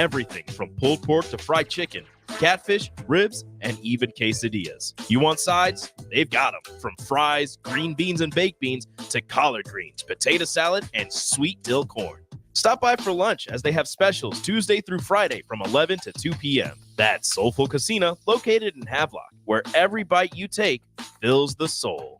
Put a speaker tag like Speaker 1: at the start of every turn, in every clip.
Speaker 1: everything from pulled pork to fried chicken, catfish, ribs, and even quesadillas. You want sides? They've got them. From fries, green beans and baked beans, to collard greens, potato salad, and sweet dill corn. Stop by for lunch as they have specials Tuesday through Friday from 11 to 2 p.m. That's Soulful Casino, located in Havelock, where every bite you take fills the soul.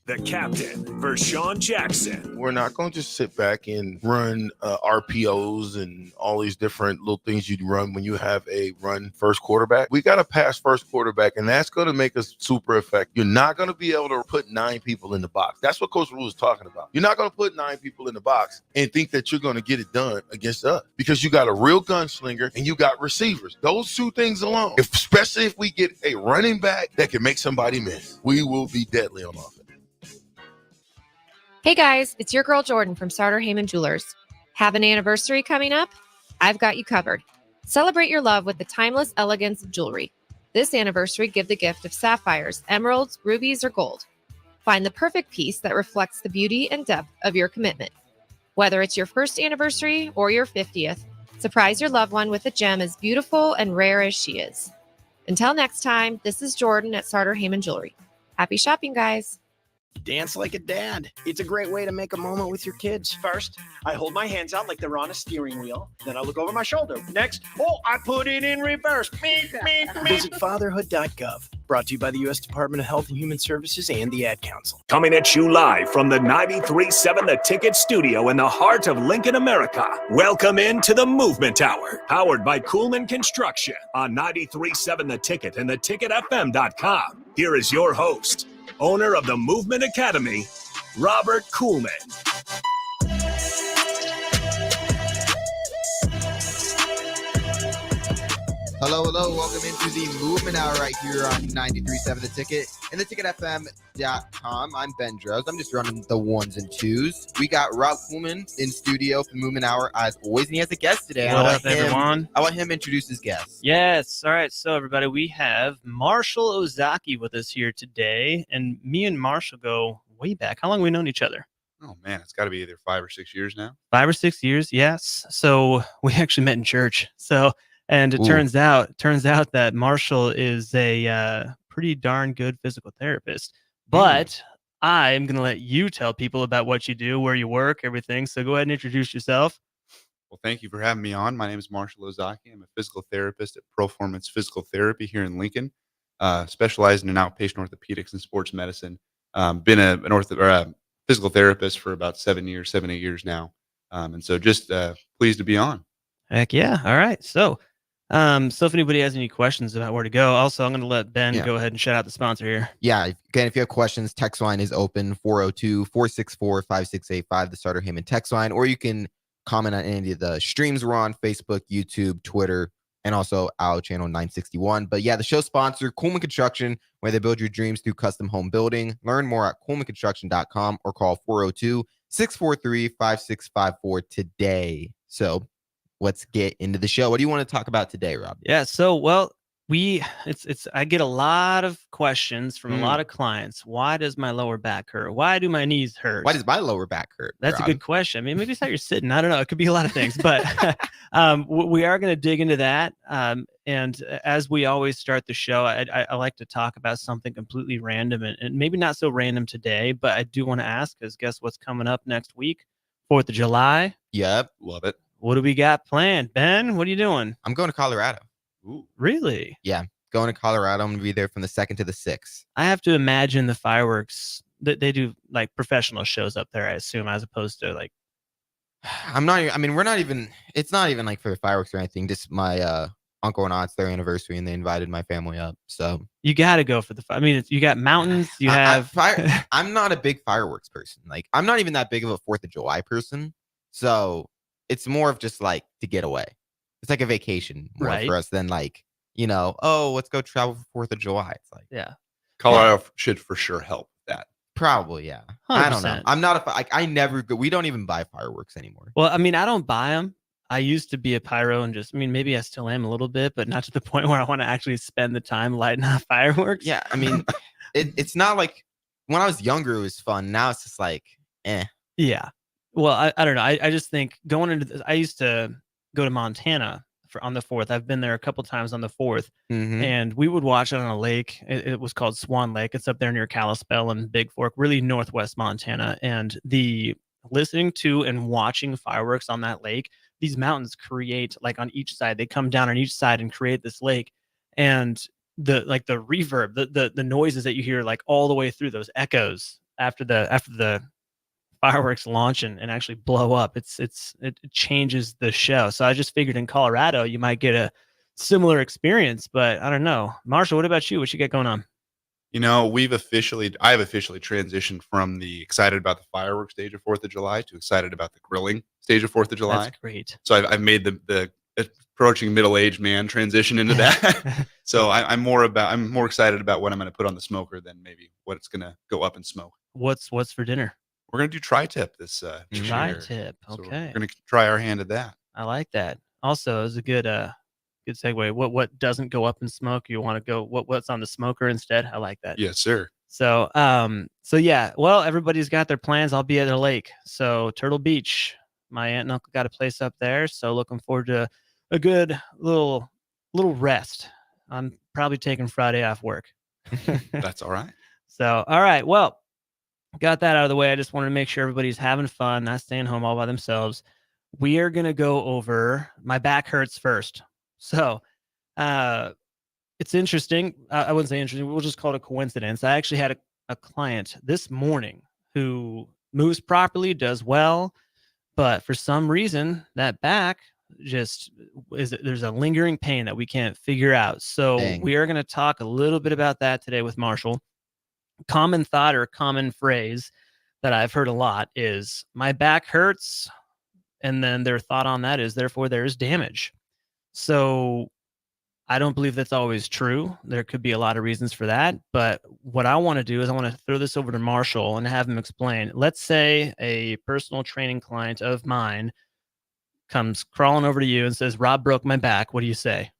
Speaker 2: The captain, Vershawn Jackson.
Speaker 3: We're not going to just sit back and run RPOs and all these different little things you'd run when you have a run first quarterback. We got to pass first quarterback, and that's going to make us super effective. You're not going to be able to put 9 people in the box. That's what Coach Rule is talking about. You're not going to put 9 people in the box and think that you're going to get it done against us because you got a real gunslinger and you got receivers. Those 2 things alone, especially if we get a running back that can make somebody miss, we will be deadly on offense.
Speaker 4: Hey guys, it's your girl Jordan from Sartor Heyman Jewelers. Have an anniversary coming up? I've got you covered. Celebrate your love with the timeless elegance of jewelry. This anniversary, give the gift of sapphires, emeralds, rubies, or gold. Find the perfect piece that reflects the beauty and depth of your commitment. Whether it's your first anniversary or your 50th, surprise your loved one with a gem as beautiful and rare as she is. Until next time, this is Jordan at Sartor Heyman Jewelry. Happy shopping, guys.
Speaker 5: Dance like a dad. It's a great way to make a moment with your kids. First, I hold my hands out like they're on a steering wheel. Then I look over my shoulder. Next, I put it in reverse. Visit fatherhood.gov. Brought to you by the U.S. Department of Health and Human Services and the Ad Council.
Speaker 2: Coming at you live from the 93.7 The Ticket studio in the heart of Lincoln, America. Welcome into the Movement Hour. Powered by Coolman Construction on 93.7 The Ticket and theticketfm.com. Here is your host, owner of the Movement Academy, Robert Coolman.
Speaker 6: Hello. Welcome into the Movement Hour right here on 93.7 The Ticket and theticketfm.com. I'm Ben Droz. I'm just running the ones and twos. We got Rob Coolman in studio for the Movement Hour as always, and he has a guest today.
Speaker 7: What up, everyone?
Speaker 6: I want him to introduce his guest.
Speaker 7: Yes. All right. So, everybody, we have Marshall Ozaki with us here today, and me and Marshall go way back. How long have we known each other?
Speaker 8: Oh, man, it's got to be either 5 or 6 years now.
Speaker 7: 5 or 6 years, yes. So, we actually met in church. And it turns out that Marshall is a pretty darn good physical therapist. But I'm going to let you tell people about what you do, where you work, everything. So go ahead and introduce yourself.
Speaker 8: Well, thank you for having me on. My name is Marshall Ozaki. I'm a physical therapist at Proformance Physical Therapy here in Lincoln, specializing in outpatient orthopedics and sports medicine. Been a physical therapist for about 8 years now. And so just pleased to be on.
Speaker 7: Heck yeah. All right. So if anybody has any questions about where to go, also, I'm going to let Ben go ahead and shout out the sponsor here.
Speaker 6: Yeah. Again, if you have questions, text line is open, 402-464-5685, the Sartor Heyman text line, or you can comment on any of the streams we're on, Facebook, YouTube, Twitter, and also our channel 961. But yeah, the show sponsor, Coolman Construction, where they build your dreams through custom home building. Learn more at coolmanconstruction.com or call 402-643-5654 today. So let's get into the show. What do you want to talk about today, Rob?
Speaker 7: Yeah. So, I get a lot of questions from a lot of clients. Why does my lower back hurt? Why do my knees hurt?
Speaker 6: Why does my lower back hurt?
Speaker 7: That's
Speaker 6: Rob?
Speaker 7: a good question. I mean, maybe it's how you're sitting. I don't know. It could be a lot of things, but we are going to dig into that. And as we always start the show, I like to talk about something completely random and maybe not so random today, but I do want to ask, because guess what's coming up next week? 4th of July.
Speaker 6: Yep.
Speaker 8: Love it.
Speaker 7: What do we got planned? Ben, what are you doing?
Speaker 6: I'm going to Colorado.
Speaker 8: Ooh.
Speaker 7: Really?
Speaker 6: Yeah. Going to Colorado. I'm going to be there from the 2nd to the 6th.
Speaker 7: I have to imagine the fireworks that they do, like professional shows up there, I assume, as opposed to like.
Speaker 6: It's not even like for the fireworks or anything. Just my uncle and aunt's their anniversary, and they invited my family up. So
Speaker 7: you got to go for the. I mean, you got mountains. You have.
Speaker 6: I'm not a big fireworks person. Like, I'm not even that big of a 4th of July person. So it's more of just like to get away. It's like a vacation more for us than like, let's go travel for 4th of July. It's like,
Speaker 7: yeah,
Speaker 8: Colorado should for sure help that.
Speaker 6: Probably, yeah.
Speaker 7: 100%.
Speaker 6: I don't know. I'm not I never go. We don't even buy fireworks anymore.
Speaker 7: Well, I mean, I don't buy them. I used to be a pyro and maybe I still am a little bit, but not to the point where I want to actually spend the time lighting up fireworks.
Speaker 6: Yeah, I mean, it's not like when I was younger, it was fun. Now it's just like, eh.
Speaker 7: Yeah. Well, I don't know. I just think going into this, I used to go to Montana on the 4th. I've been there a couple times on the 4th,
Speaker 6: Mhm.
Speaker 7: and we would watch it on a lake. It was called Swan Lake. It's up there near Kalispell and Big Fork, really northwest Montana. And the listening to and watching fireworks on that lake, these mountains create, like, on each side, they come down on each side and create this lake. And the reverb, the noises that you hear, like, all the way through, those echoes after the fireworks launch and actually blow up, it changes the show. So I just figured in Colorado you might get a similar experience, but I don't know. Marshall, what about you? What you got going on?
Speaker 8: You know, I've officially transitioned from the excited about the fireworks stage of 4th of July to excited about the grilling stage of 4th of July.
Speaker 7: That's great.
Speaker 8: So I've made the approaching middle-aged man transition into that. So I'm more excited about what I'm going to put on the smoker than maybe what's going to go up in smoke.
Speaker 7: What's for dinner?
Speaker 8: We're going to do tri-tip this year.
Speaker 7: Tri-tip.
Speaker 8: So
Speaker 7: Okay.
Speaker 8: we're going to try our hand at that.
Speaker 7: I like that. Also, it's a good segue. What doesn't go up in smoke? You want to go what's on the smoker instead? I like that.
Speaker 8: Yes, sir.
Speaker 7: So yeah. Well, everybody's got their plans. I'll be at the lake. So Turtle Beach. My aunt and uncle got a place up there. So looking forward to a good little rest. I'm probably taking Friday off work.
Speaker 8: That's all right.
Speaker 7: So, all right. Well, got that out of the way. I just wanted to make sure everybody's having fun, not staying home all by themselves. We are going to go over my back hurts first. So, it's interesting. I wouldn't say interesting. We'll just call it a coincidence. I actually had a client this morning who moves properly, does well, but for some reason that back just there's a lingering pain that we can't figure out. So
Speaker 6: Dang.
Speaker 7: we are going to talk a little bit about that today with Marshall. Common thought or common phrase that I've heard a lot is my back hurts. And then their thought on that is therefore there's damage. So I don't believe that's always true. There could be a lot of reasons for that. But what I want to do is I want to throw this over to Marshall and have him explain. Let's say a personal training client of mine comes crawling over to you and says, Rob broke my back. What do you say?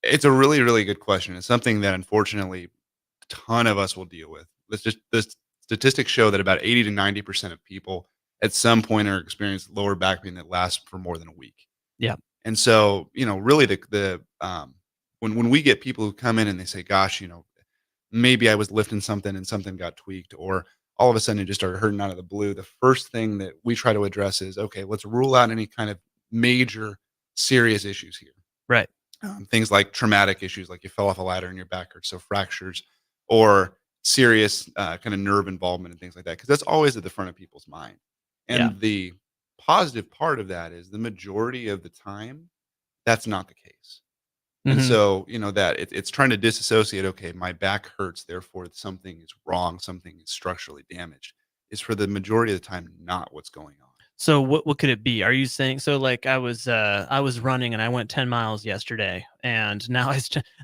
Speaker 8: It's a really, really good question. It's something that unfortunately a ton of us will deal with. The statistics show that about 80 to 90% of people at some point are experiencing lower back pain that lasts for more than a week.
Speaker 7: Yeah.
Speaker 8: And so, really when we get people who come in and they say, gosh, maybe I was lifting something and something got tweaked, or all of a sudden it just started hurting out of the blue. The first thing that we try to address is, okay, let's rule out any kind of major serious issues here.
Speaker 7: Right.
Speaker 8: Things like traumatic issues, like you fell off a ladder and your back hurts, so fractures, or serious kind of nerve involvement and things like that, because that's always at the front of people's mind. And the positive part of that is the majority of the time, that's not the case. And so, that it's trying to disassociate, okay, my back hurts, therefore something is wrong, something is structurally damaged. It's for the majority of the time not what's going on.
Speaker 7: So what could it be? Are you saying, so like I was running and I went 10 miles yesterday, and now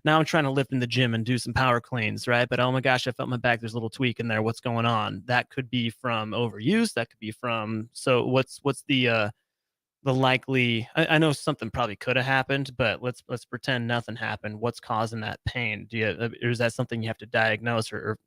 Speaker 7: I'm trying to lift in the gym and do some power cleans, right? But oh my gosh, I felt my back, there's a little tweak in there. What's going on? That could be from overuse. That could be from, so what's the likely, I know something probably could have happened, but let's pretend nothing happened. What's causing that pain? Or is that something you have to diagnose or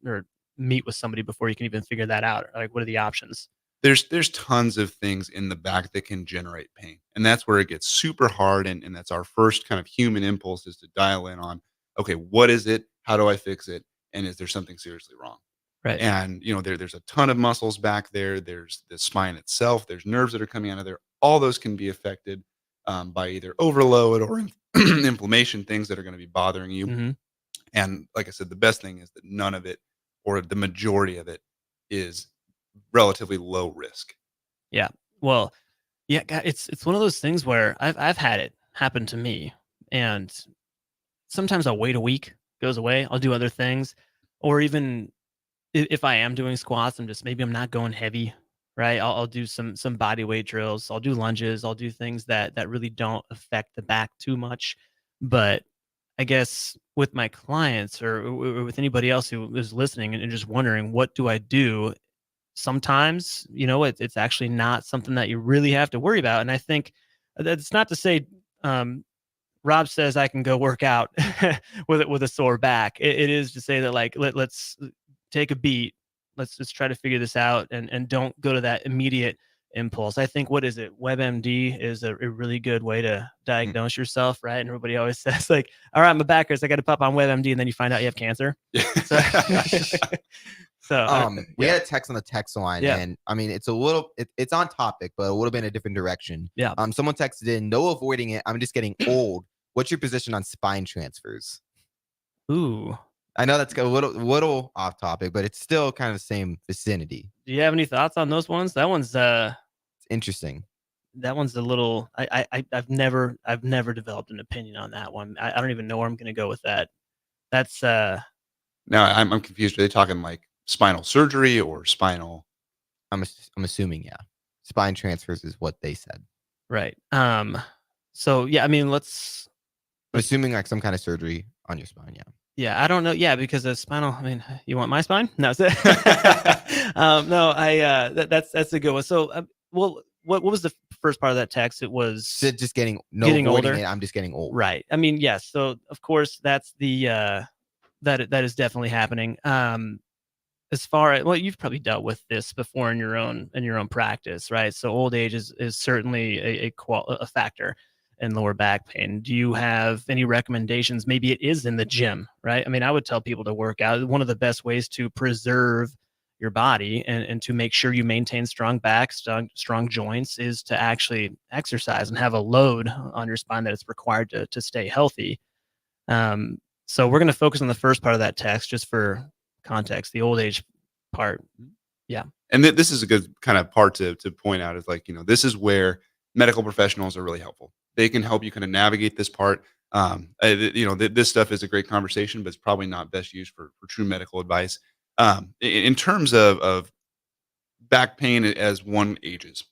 Speaker 7: meet with somebody before you can even figure that out? Like, what are the options?
Speaker 8: There's tons of things in the back that can generate pain. And that's where it gets super hard. And that's our first kind of human impulse, is to dial in on, okay, what is it? How do I fix it? And is there something seriously wrong?
Speaker 7: Right.
Speaker 8: And, there's a ton of muscles back there. There's the spine itself. There's nerves that are coming out of there. All those can be affected by either overload or inflammation, things that are going to be bothering you.
Speaker 7: Mm-hmm.
Speaker 8: And like I said, the best thing is that none of it, or the majority of it, is relatively low risk.
Speaker 7: Yeah. Well, yeah, it's one of those things where I've had it happen to me, and sometimes I'll wait a week, goes away. I'll do other things, or even if I am doing squats, I'm not going heavy, right? I'll do some body weight drills. I'll do lunges. I'll do things that really don't affect the back too much. But I guess with my clients or with anybody else who is listening and just wondering, what do I do? Sometimes, it's actually not something that you really have to worry about. And I think that's not to say, Rob says I can go work out with a sore back. It is to say that, like, let's take a beat. Let's just try to figure this out and don't go to that immediate impulse. I think, what is it? WebMD is a really good way to diagnose yourself, right? And everybody always says like, all right, my back hurts, I got to pop on WebMD, and then you find out you have cancer. So,
Speaker 6: We had a text on the text line, and I mean, it's a little, it's on topic, but a little bit in a different direction.
Speaker 7: Yeah.
Speaker 6: Someone texted in, no avoiding it, I'm just getting old. What's your position on spine transfers?
Speaker 7: Ooh.
Speaker 6: I know that's a little off topic, but it's still kind of the same vicinity.
Speaker 7: Do you have any thoughts on those ones? That one's
Speaker 6: It's interesting.
Speaker 7: That one's a little. I've never developed an opinion on that one. I don't even know where I'm going to go with that. That's
Speaker 8: Now I'm confused. Are they talking like spinal surgery or spinal?
Speaker 6: I'm assuming, yeah. Spine transfers is what they said.
Speaker 7: right. So yeah, I mean,
Speaker 6: I'm assuming like some kind of surgery on your spine, yeah.
Speaker 7: yeah, I don't know. Yeah, because the spinal. I mean, you want my spine? No, no. That's a good one. So, well, what was the first part of that text? It was
Speaker 6: Just getting
Speaker 7: Getting
Speaker 6: avoiding
Speaker 7: older.
Speaker 6: it, I'm just getting old.
Speaker 7: right. I mean, yes. So of course, that's the that is definitely happening. As far as, well, you've probably dealt with this before in your own practice, right? So old age is certainly a factor in lower back pain. Do you have any recommendations? Maybe it is in the gym, right? I mean, I would tell people to work out. One of the best ways to preserve your body and to make sure you maintain strong back, strong joints, is to actually exercise and have a load on your spine that it's required to stay healthy. So we're going to focus on the first part of that text just for context, the old age part. Yeah.
Speaker 8: And this is a good kind of part to point out, is like, this is where medical professionals are really helpful. They can help you kind of navigate this part. This stuff is a great conversation, but it's probably not best used for true medical advice. In terms of back pain as one ages,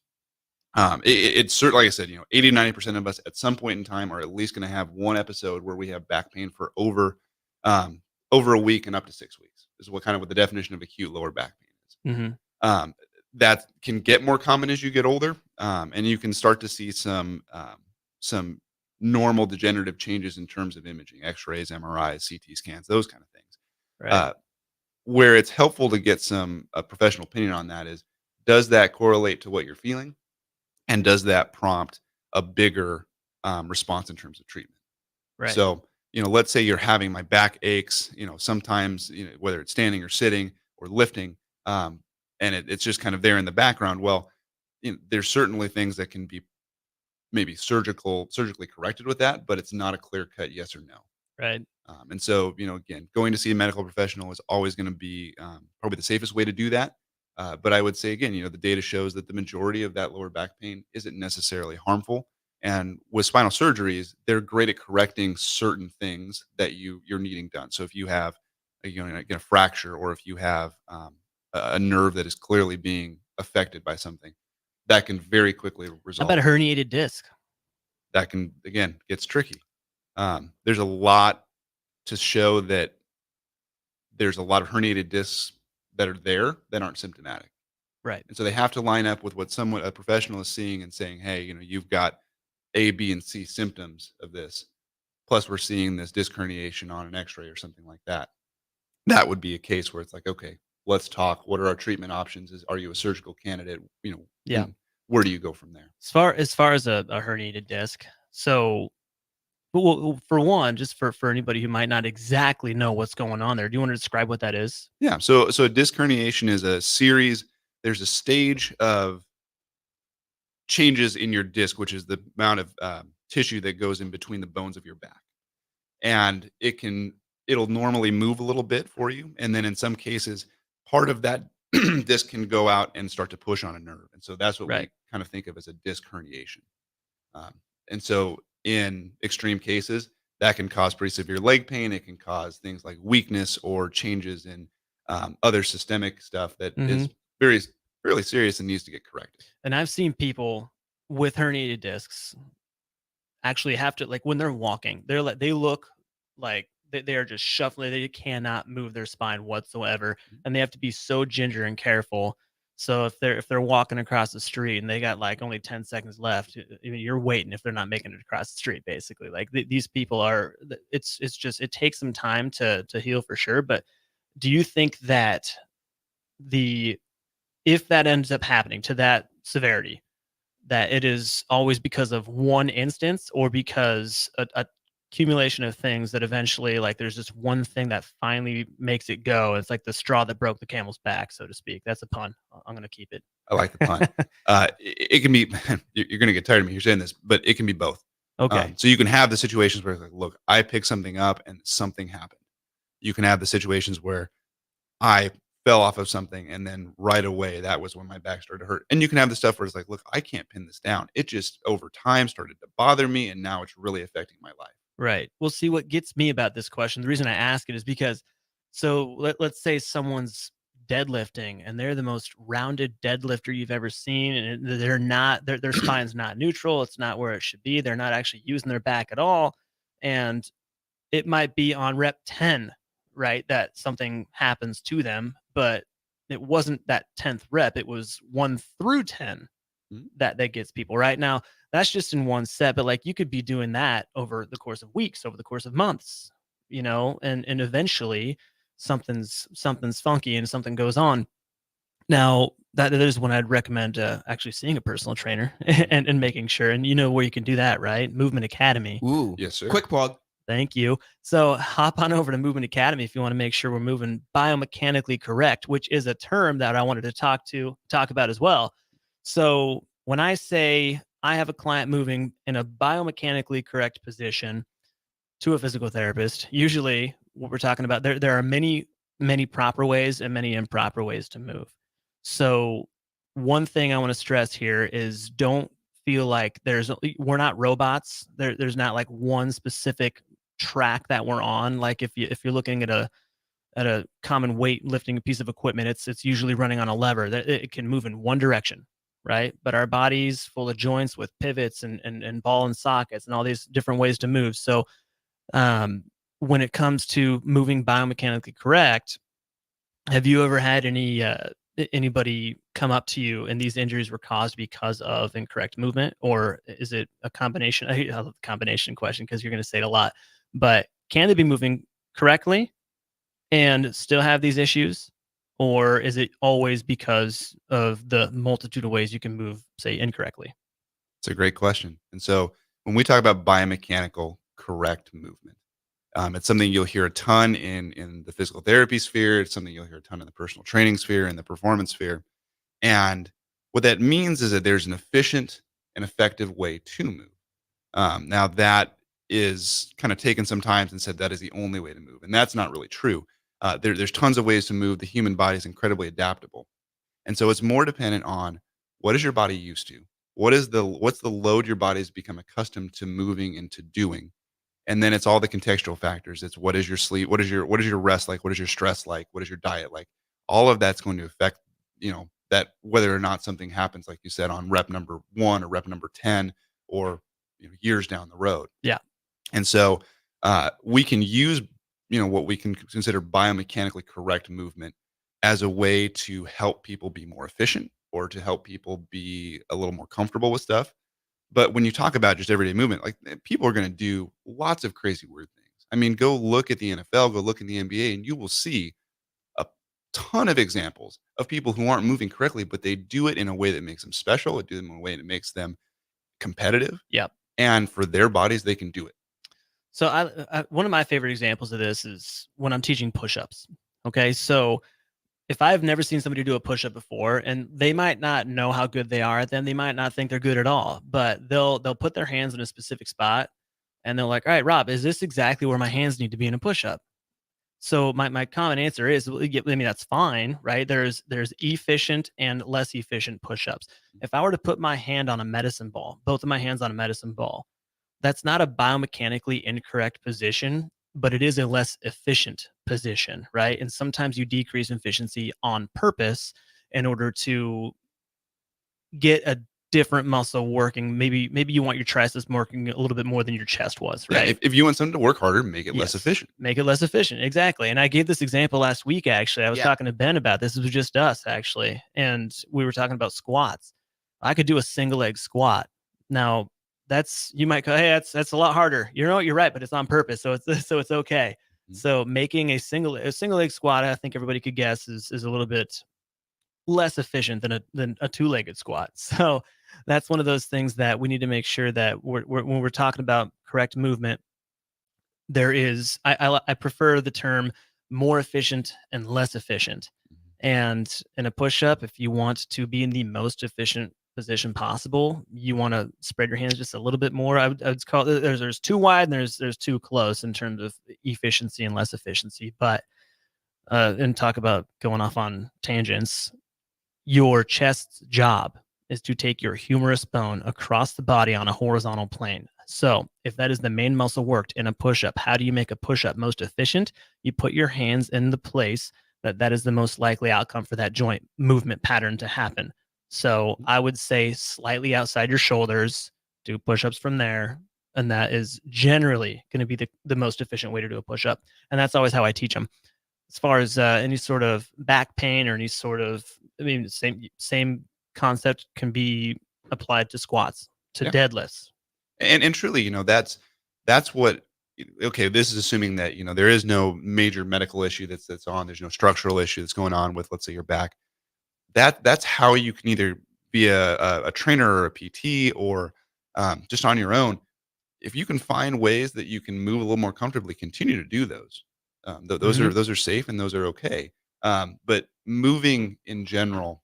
Speaker 8: it's certainly, like I said, 80 to 90% of us at some point in time are at least going to have one episode where we have back pain for over a week and up to 6 weeks. This is what the definition of acute lower back pain is.
Speaker 7: Mm-hmm.
Speaker 8: That can get more common as you get older, and you can start to see some normal degenerative changes in terms of imaging, X-rays, MRIs, CT scans, those kind of things.
Speaker 7: Right.
Speaker 8: Where it's helpful to get a professional opinion on that is, does that correlate to what you're feeling, and does that prompt a bigger response in terms of treatment?
Speaker 7: Right.
Speaker 8: So, let's say you're having my back aches, sometimes, whether it's standing or sitting or lifting, and it's just kind of there in the background. Well, there's certainly things that can be maybe surgically corrected with that, but it's not a clear cut yes or no.
Speaker 7: Right.
Speaker 8: And so, again, going to see a medical professional is always going to be probably the safest way to do that. But I would say, again, the data shows that the majority of that lower back pain isn't necessarily harmful. And with spinal surgeries, they're great at correcting certain things that you're needing done. So if you have a fracture, or if you have a nerve that is clearly being affected by something, that can very quickly
Speaker 7: How
Speaker 8: resolve.
Speaker 7: about a herniated disc?
Speaker 8: That can, again, gets tricky. There's a lot to show that there's a lot of herniated discs that are there that aren't symptomatic.
Speaker 7: Right.
Speaker 8: And so they have to line up with what a professional is seeing and saying, hey, you've got A, B, and C symptoms of this. Plus we're seeing this disc herniation on an X-ray or something like that. That would be a case where it's like, okay, let's talk. What are our treatment options? Are you a surgical candidate?
Speaker 7: Yeah.
Speaker 8: Where do you go from there?
Speaker 7: As far as a herniated disc, so, well, for one, just for anybody who might not exactly know what's going on there, do you want to describe what that is?
Speaker 8: Yeah. So a disc herniation is a series. There's a stage of changes in your disc, which is the amount of tissue that goes in between the bones of your back, and it'll normally move a little bit for you, and then in some cases, part of that disc can go out and start to push on a nerve, and so that's what we kind of think of as a disc herniation. And so in extreme cases, that can cause pretty severe leg pain. It can cause things like weakness or changes in other systemic stuff that is fairly serious and needs to get corrected.
Speaker 7: And I've seen people with herniated discs actually have to, like, when they're walking, they look like they are just shuffling. They cannot move their spine whatsoever, and they have to be so ginger and careful. So if they're walking across the street and they got like only 10 seconds left, you're waiting if they're not making it across the street, basically. Like these people are, it's just, it takes some time to heal for sure. But do you think that if that ends up happening to that severity, that it is always because of one instance or because a accumulation of things that eventually, like, there's just one thing that finally makes it go. It's like the straw that broke the camel's back, so to speak. That's a pun. I'm going to keep it.
Speaker 8: I like the pun. It can be, you're going to get tired of me here saying this, but it can be both.
Speaker 7: Okay.
Speaker 8: So you can have the situations where it's like, look, I picked something up and something happened. You can have the situations where I fell off of something and then right away that was when my back started to hurt. And you can have the stuff where it's like, look, I can't pin this down. It just over time started to bother me and now it's really affecting my life.
Speaker 7: Right. Well, see, what gets me about this question, the reason I ask it is because, so let's say someone's deadlifting and they're the most rounded deadlifter you've ever seen, and they're not, their spine's not neutral. It's not where it should be. They're not actually using their back at all. And it might be on rep 10, right, that something happens to them, but it wasn't that 10th rep. It was 1 through 10 that gets people right. Now, that's just in one set, but like you could be doing that over the course of weeks, over the course of months, you know, and eventually something's funky and something goes on. Now, that is when I'd recommend actually seeing a personal trainer and making sure, and you know where you can do that, right? Movement Academy.
Speaker 6: Ooh,
Speaker 8: Yes, sir.
Speaker 6: quick plug.
Speaker 7: Thank you. So hop on over to Movement Academy if you want to make sure we're moving biomechanically correct, which is a term that I wanted to talk about as well. So when I say I have a client moving in a biomechanically correct position to a physical therapist, usually what we're talking about, there are many proper ways and many improper ways to move. So one thing I want to stress here is don't feel like we're not robots. There's not like one specific track that we're on. Like if you're looking at a common weight lifting piece of equipment, it's usually running on a lever that it can move in one direction, right? But our body's full of joints with pivots and ball and sockets and all these different ways to move. So when it comes to moving biomechanically correct, have you ever had anybody come up to you and these injuries were caused because of incorrect movement, or is it a combination? I love the combination question because you're going to say it a lot, but can they be moving correctly and still have these issues? Or is it always because of the multitude of ways you can move, say, incorrectly?
Speaker 8: It's a great question. And so when we talk about biomechanical correct movement, it's something you'll hear a ton in the physical therapy sphere. It's something you'll hear a ton in the personal training sphere and the performance sphere. And what that means is that there's an efficient and effective way to move. Now that is kind of taken sometimes and said that is the only way to move. And that's not really true. There's tons of ways to move. The human body is incredibly adaptable. And so it's more dependent on what is your body used to? What's the load your body has become accustomed to moving and to doing? And then it's all the contextual factors. It's what is your sleep? What is your rest like? What is your stress like? What is your diet like? All of that's going to affect, that whether or not something happens, like you said, on rep number 1 or rep number 10 or years down the road.
Speaker 7: Yeah.
Speaker 8: And so we can use, what we can consider biomechanically correct movement as a way to help people be more efficient or to help people be a little more comfortable with stuff. But when you talk about just everyday movement, like people are going to do lots of crazy weird things. I mean, go look at the NFL, go look at the NBA, and you will see a ton of examples of people who aren't moving correctly, but they do it in a way that makes them special. They do it in a way that makes them competitive.
Speaker 7: Yep.
Speaker 8: And for their bodies, they can do it.
Speaker 7: So I one of my favorite examples of this is when I'm teaching push-ups. Okay. So if I've never seen somebody do a push-up before, and they might not know how good they are at them, they might not think they're good at all, but they'll put their hands in a specific spot and they're like, all right, Rob, is this exactly where my hands need to be in a push-up? So my common answer is, that's fine, right? There's efficient and less efficient push-ups. If I were to put my hand on a medicine ball, both of my hands on a medicine ball, that's not a biomechanically incorrect position, but it is a less efficient position, right? And sometimes you decrease efficiency on purpose in order to get a different muscle working. Maybe you want your triceps working a little bit more than your chest was, right?
Speaker 8: Yeah, if you want something to work harder, make it less efficient.
Speaker 7: Make it less efficient, exactly. And I gave this example last week, actually. I was talking to Ben about this. It was just us, actually. And we were talking about squats. I could do a single leg squat. Now, you might go, hey, that's a lot harder. You're right, but it's on purpose, so it's okay. So making a single leg squat, I think everybody could guess is a little bit less efficient than a two-legged squat. So that's one of those things that we need to make sure that when we're talking about correct movement, there is, I prefer the term more efficient and less efficient. And in a push-up, if you want to be in the most efficient position possible, you want to spread your hands just a little bit more. I would call it, there's too wide and there's too close in terms of efficiency and less efficiency. But and talk about going off on tangents, your chest's job is to take your humerus bone across the body on a horizontal plane. So if that is the main muscle worked in a push-up, how do you make a push-up most efficient? You put your hands in the place that is the most likely outcome for that joint movement pattern to happen. So I would say slightly outside your shoulders, do push-ups from there. And that is generally going to be the most efficient way to do a push-up. And that's always how I teach them. As far as any sort of back pain or any sort of, same concept can be applied to squats, to deadlifts.
Speaker 8: And truly, that's what, okay, this is assuming that, there is no major medical issue that's on, there's no structural issue that's going on with, let's say, your back. That's how you can either be a trainer or a PT or just on your own. If you can find ways that you can move a little more comfortably, continue to do those. Those are safe and those are okay. But moving in general,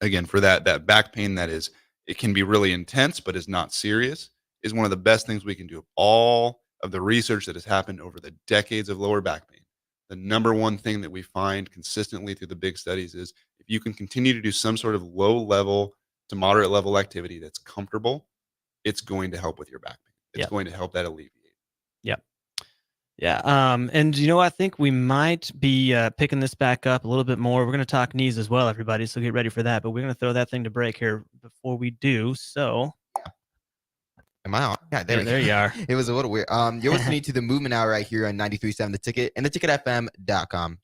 Speaker 8: again, for that back pain, it can be really intense, but is not serious, is one of the best things we can do. All of the research that has happened over the decades of lower back pain, the number one thing that we find consistently through the big studies is if you can continue to do some sort of low level to moderate level activity that's comfortable, it's going to help with your back pain. It's going to help that alleviate.
Speaker 7: Yep. Yeah. And I think we might be picking this back up a little bit more. We're going to talk knees as well, everybody. So get ready for that. But we're going to throw that thing to break here before we do. So
Speaker 6: am I on? Yeah,
Speaker 7: there you are.
Speaker 6: It was a little weird. You're listening to the Movement Hour right here on 93.7 The Ticket and theticketfm.com.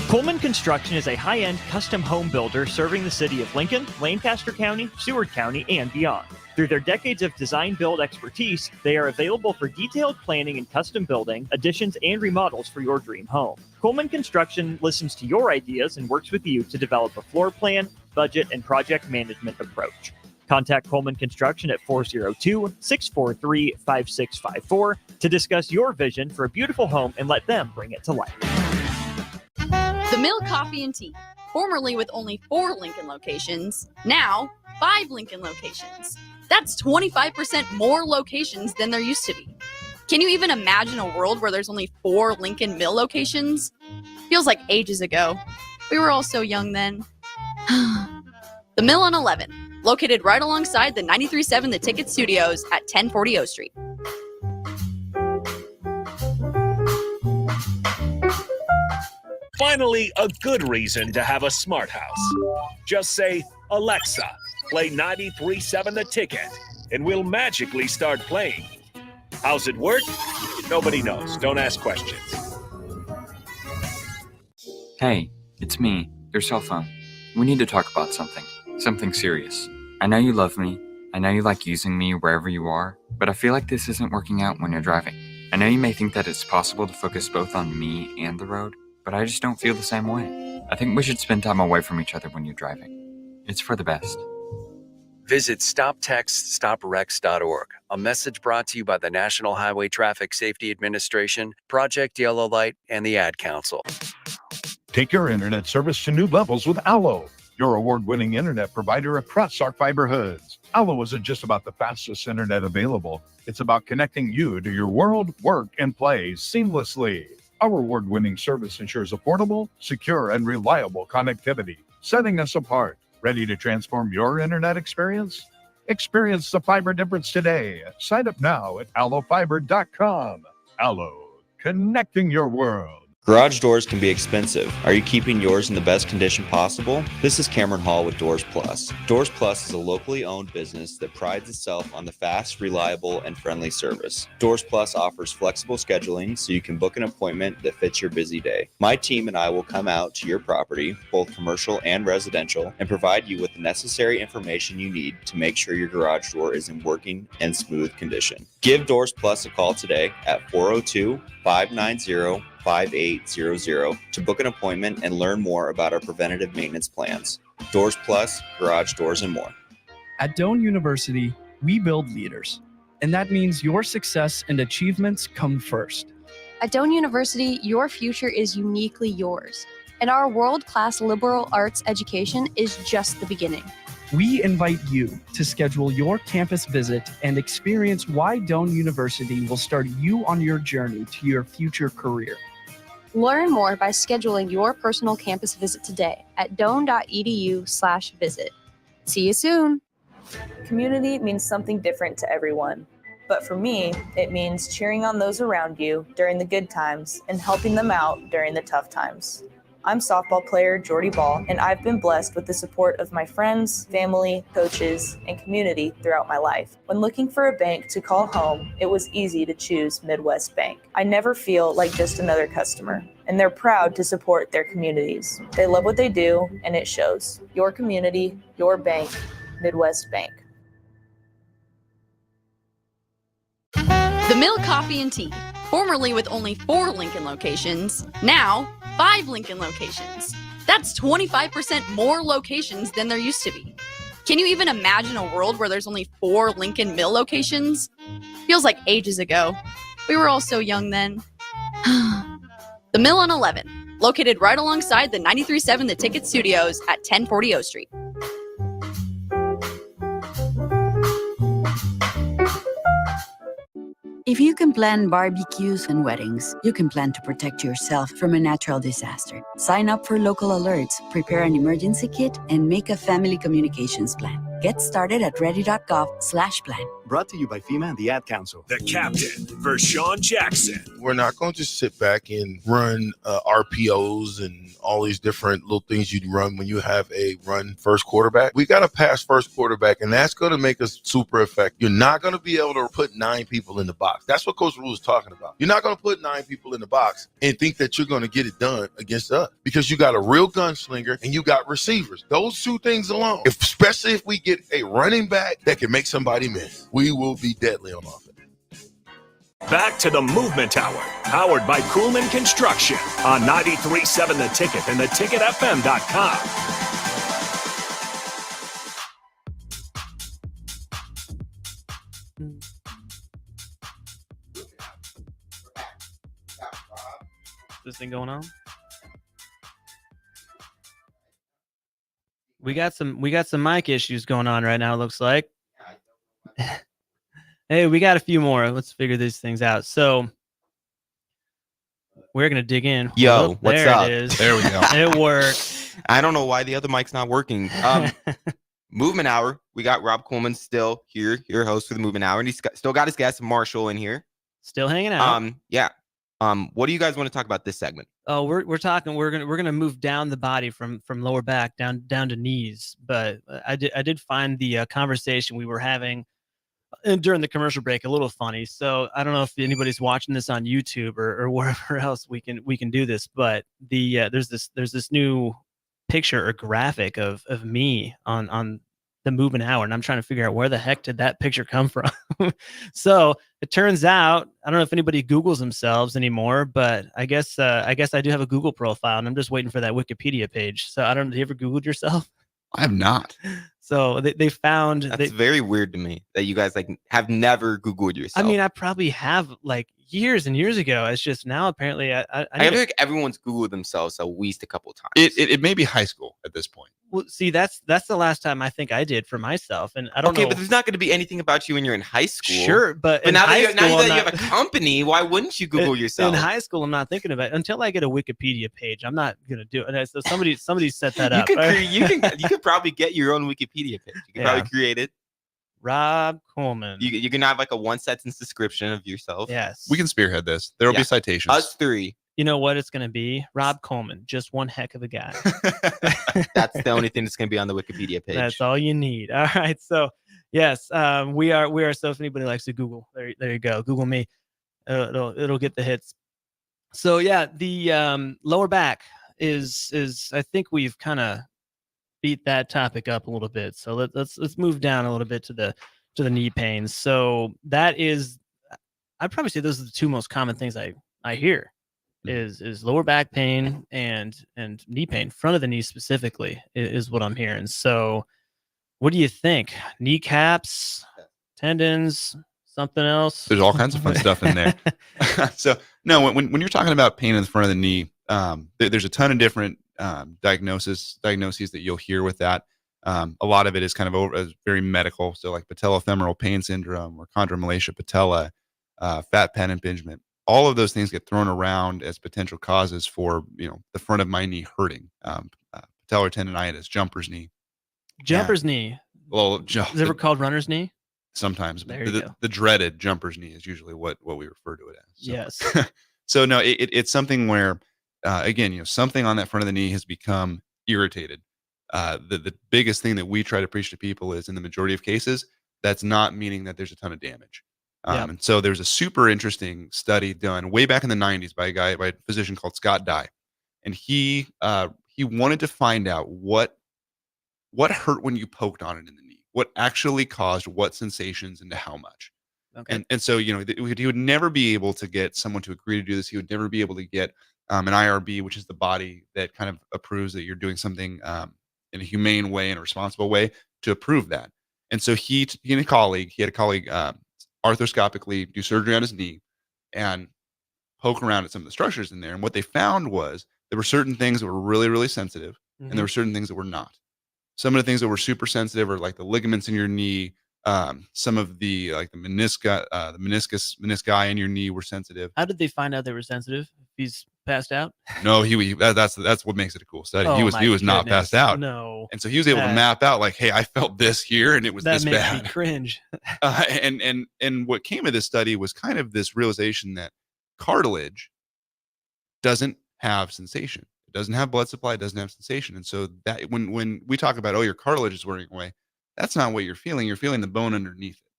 Speaker 9: Coleman Construction is a high-end custom home builder serving the city of Lincoln, Lancaster County, Seward County, and beyond. Through their decades of design-build expertise, they are available for detailed planning and custom building, additions, and remodels for your dream home. Coleman Construction listens to your ideas and works with you to develop a floor plan, budget, and project management approach. Contact Coleman Construction at 402-643-5654 to discuss your vision for a beautiful home and let them bring it to life.
Speaker 10: The Mill Coffee and Tea, formerly with only 4 Lincoln locations, now 5 Lincoln locations. That's 25% more locations than there used to be. Can you even imagine a world where there's only 4 Lincoln Mill locations? Feels like ages ago. We were all so young then. The Mill on 11, located right alongside the 93.7 The Ticket Studios at 1040 O Street.
Speaker 2: Finally, a good reason to have a smart house. Just say, Alexa, play 93.7 The Ticket, and we'll magically start playing. How's it work? Nobody knows. Don't ask questions.
Speaker 11: Hey, it's me, your cell phone. We need to talk about something serious. I know you love me. I know you like using me wherever you are, but I feel like this isn't working out when you're driving. I know you may think that it's possible to focus both on me and the road, but I just don't feel the same way. I think we should spend time away from each other when you're driving. It's for the best.
Speaker 12: Visit StopTextStopWrecks.org. A message brought to you by the National Highway Traffic Safety Administration, Project Yellow Light, and the Ad Council.
Speaker 13: Take your internet service to new levels with Allo, your award-winning internet provider across our fiber hoods. Allo isn't just about the fastest internet available. It's about connecting you to your world, work, and play seamlessly. Our award-winning service ensures affordable, secure, and reliable connectivity, setting us apart. Ready to transform your internet experience? Experience the fiber difference today. Sign up now at allofiber.com. Allo, connecting your world.
Speaker 14: Garage doors can be expensive. Are you keeping yours in the best condition possible? This is Cameron Hall with Doors Plus. Doors Plus is a locally owned business that prides itself on the fast, reliable, and friendly service. Doors Plus offers flexible scheduling so you can book an appointment that fits your busy day. My team and I will come out to your property, both commercial and residential, and provide you with the necessary information you need to make sure your garage door is in working and smooth condition. Give Doors Plus a call today at 402-590-5654 5800 to book an appointment and learn more about our preventative maintenance plans. Doors Plus, garage doors, and more.
Speaker 15: At Doane University, we build leaders, and that means your success and achievements come first.
Speaker 16: At Doane University, your future is uniquely yours, and our world-class liberal arts education is just the beginning.
Speaker 15: We invite you to schedule your campus visit and experience why Doane University will start you on your journey to your future career.
Speaker 16: Learn more by scheduling your personal campus visit today at doane.edu/visit. See you soon.
Speaker 17: Community means something different to everyone. But for me, it means cheering on those around you during the good times and helping them out during the tough times. I'm softball player Jordy Ball, and I've been blessed with the support of my friends, family, coaches, and community throughout my life. When looking for a bank to call home, it was easy to choose Midwest Bank. I never feel like just another customer, and they're proud to support their communities. They love what they do, and it shows. Your community, your bank, Midwest Bank.
Speaker 10: The Mill Coffee and Tea, formerly with only 4 Lincoln locations, now 5 Lincoln locations. That's 25% more locations than there used to be. Can you even imagine a world where there's only 4 Lincoln Mill locations? Feels like ages ago. We were all so young then. The Mill on 11, located right alongside the 93.7 The Ticket Studios at 1040 O Street.
Speaker 18: If you can plan barbecues and weddings, you can plan to protect yourself from a natural disaster. Sign up for local alerts, prepare an emergency kit, and make a family communications plan. Get started at ready.gov/plan.
Speaker 5: Brought to you by FEMA and the Ad Council.
Speaker 2: The captain, Vershawn Jackson.
Speaker 3: We're not going to just sit back and run RPOs and all these different little things you'd run when you have a run first quarterback. We got to pass first quarterback, and that's going to make us super effective. You're not going to be able to put 9 people in the box. That's what Coach Rule is talking about. You're not going to put 9 people in the box and think that you're going to get it done against us because you got a real gunslinger and you got receivers. Those 2 things alone, especially if we get a running back that can make somebody miss, we will be deadly on offense.
Speaker 2: Back to the Movement Hour, powered by Coolman Construction on 93.7 The Ticket and theticketfm.com.
Speaker 7: This thing going on? We got some mic issues going on right now, it looks like. Hey, we got a few more. Let's figure these things out. So we're gonna dig in.
Speaker 6: Yo, what's
Speaker 7: there
Speaker 6: up?
Speaker 7: It is.
Speaker 6: There we go.
Speaker 7: It worked.
Speaker 6: I don't know why the other mic's not working. Movement Hour. We got Rob Coleman still here, your host for the Movement Hour, and he's still got his guest Marshall in here,
Speaker 7: still hanging out.
Speaker 6: Yeah. What do you guys want to talk about this segment?
Speaker 7: Oh, we're talking. We're gonna move down the body from lower back down to knees. But I did find the conversation we were having during the commercial break a little funny. So I don't know if anybody's watching this on YouTube or wherever else we can do this. But there's this new picture or graphic of me on the Movement Hour, and I'm trying to figure out where the heck did that picture come from. So it turns out, I don't know if anybody Googles themselves anymore, but I guess I do have a Google profile, and I'm just waiting for that Wikipedia page. So I don't know, have you ever Googled yourself?
Speaker 8: I have not.
Speaker 7: So they found
Speaker 6: that's very weird to me that you guys have never Googled yourself.
Speaker 7: I mean, I probably have years and years ago. It's just now apparently I
Speaker 6: feel like everyone's Googled themselves at least a couple times.
Speaker 8: It may be high school at this point.
Speaker 7: Well, see, that's the last time I think I did for myself, and I don't know.
Speaker 6: Okay, but there's not going to be anything about you when you're in high school.
Speaker 7: Sure, but
Speaker 6: now that you
Speaker 7: not,
Speaker 6: have a company, why wouldn't you Google yourself?
Speaker 7: In high school, I'm not thinking about it. Until I get a Wikipedia page, I'm not going to do it. And so somebody set that up.
Speaker 6: You could probably get your own Wikipedia page. You could probably create it.
Speaker 7: Rob Coleman.
Speaker 6: You can have a 1-sentence description of yourself.
Speaker 7: Yes.
Speaker 8: We can spearhead this. There will be citations.
Speaker 6: Us 3.
Speaker 7: You know what it's going to be? Rob Coleman, just one heck of a guy.
Speaker 6: That's the only thing that's going to be on the Wikipedia page.
Speaker 7: That's all you need. All right. So, yes, we are. So if anybody likes to Google, there you go. Google me. It'll get the hits. So yeah, the lower back is I think we've kind of beat that topic up a little bit. So let's move down a little bit to the knee pains. So that is, I'd probably say those are the 2 most common things I hear. is lower back pain and knee pain, front of the knee specifically, is what I'm hearing. So, what do you think? Kneecaps, tendons, something else?
Speaker 8: There's all kinds of fun stuff in there. So no, when you're talking about pain in the front of the knee, there's a ton of different diagnoses that you'll hear with that. A lot of it is kind of very medical. So like patellofemoral pain syndrome or chondromalacia patella, fat pad impingement. All of those things get thrown around as potential causes for, the front of my knee hurting. Patellar tendonitis, jumper's knee.
Speaker 7: Jumper's knee.
Speaker 8: Well,
Speaker 7: is it ever called runner's knee?
Speaker 8: Sometimes.
Speaker 7: There you go.
Speaker 8: The dreaded jumper's knee is usually what we refer to it as. So.
Speaker 7: Yes.
Speaker 8: So no, it's something where, again, something on that front of the knee has become irritated. The biggest thing that we try to preach to people is, in the majority of cases, that's not meaning that there's a ton of damage. And so there's a super interesting study done way back in the 90s by a physician called Scott Dye. And he wanted to find out what hurt when you poked on it in the knee, what actually caused what sensations and to how much.
Speaker 7: Okay.
Speaker 8: And so, he would never be able to get someone to agree to do this. He would never be able to get an IRB, which is the body that kind of approves that you're doing something in a humane way and a responsible way, to approve that. And so he had a colleague arthroscopically do surgery on his knee and poke around at some of the structures in there. And what they found was there were certain things that were really, really sensitive, and there were certain things that were not. Some of the things that were super sensitive are like the ligaments in your knee. Some of the menisci in your knee were sensitive.
Speaker 7: How did they find out they were sensitive? He's passed out?
Speaker 8: No, that's what makes it a cool study. He was not passed out.
Speaker 7: No.
Speaker 8: And so he was able to map out like, hey, I felt this here and it was this
Speaker 7: that makes
Speaker 8: bad.
Speaker 7: me cringe.
Speaker 8: And what came of this study was kind of this realization that cartilage doesn't have sensation. It doesn't have blood supply, it doesn't have sensation. And so that when we talk about, your cartilage is wearing away, that's not what you're feeling. You're feeling the bone underneath it.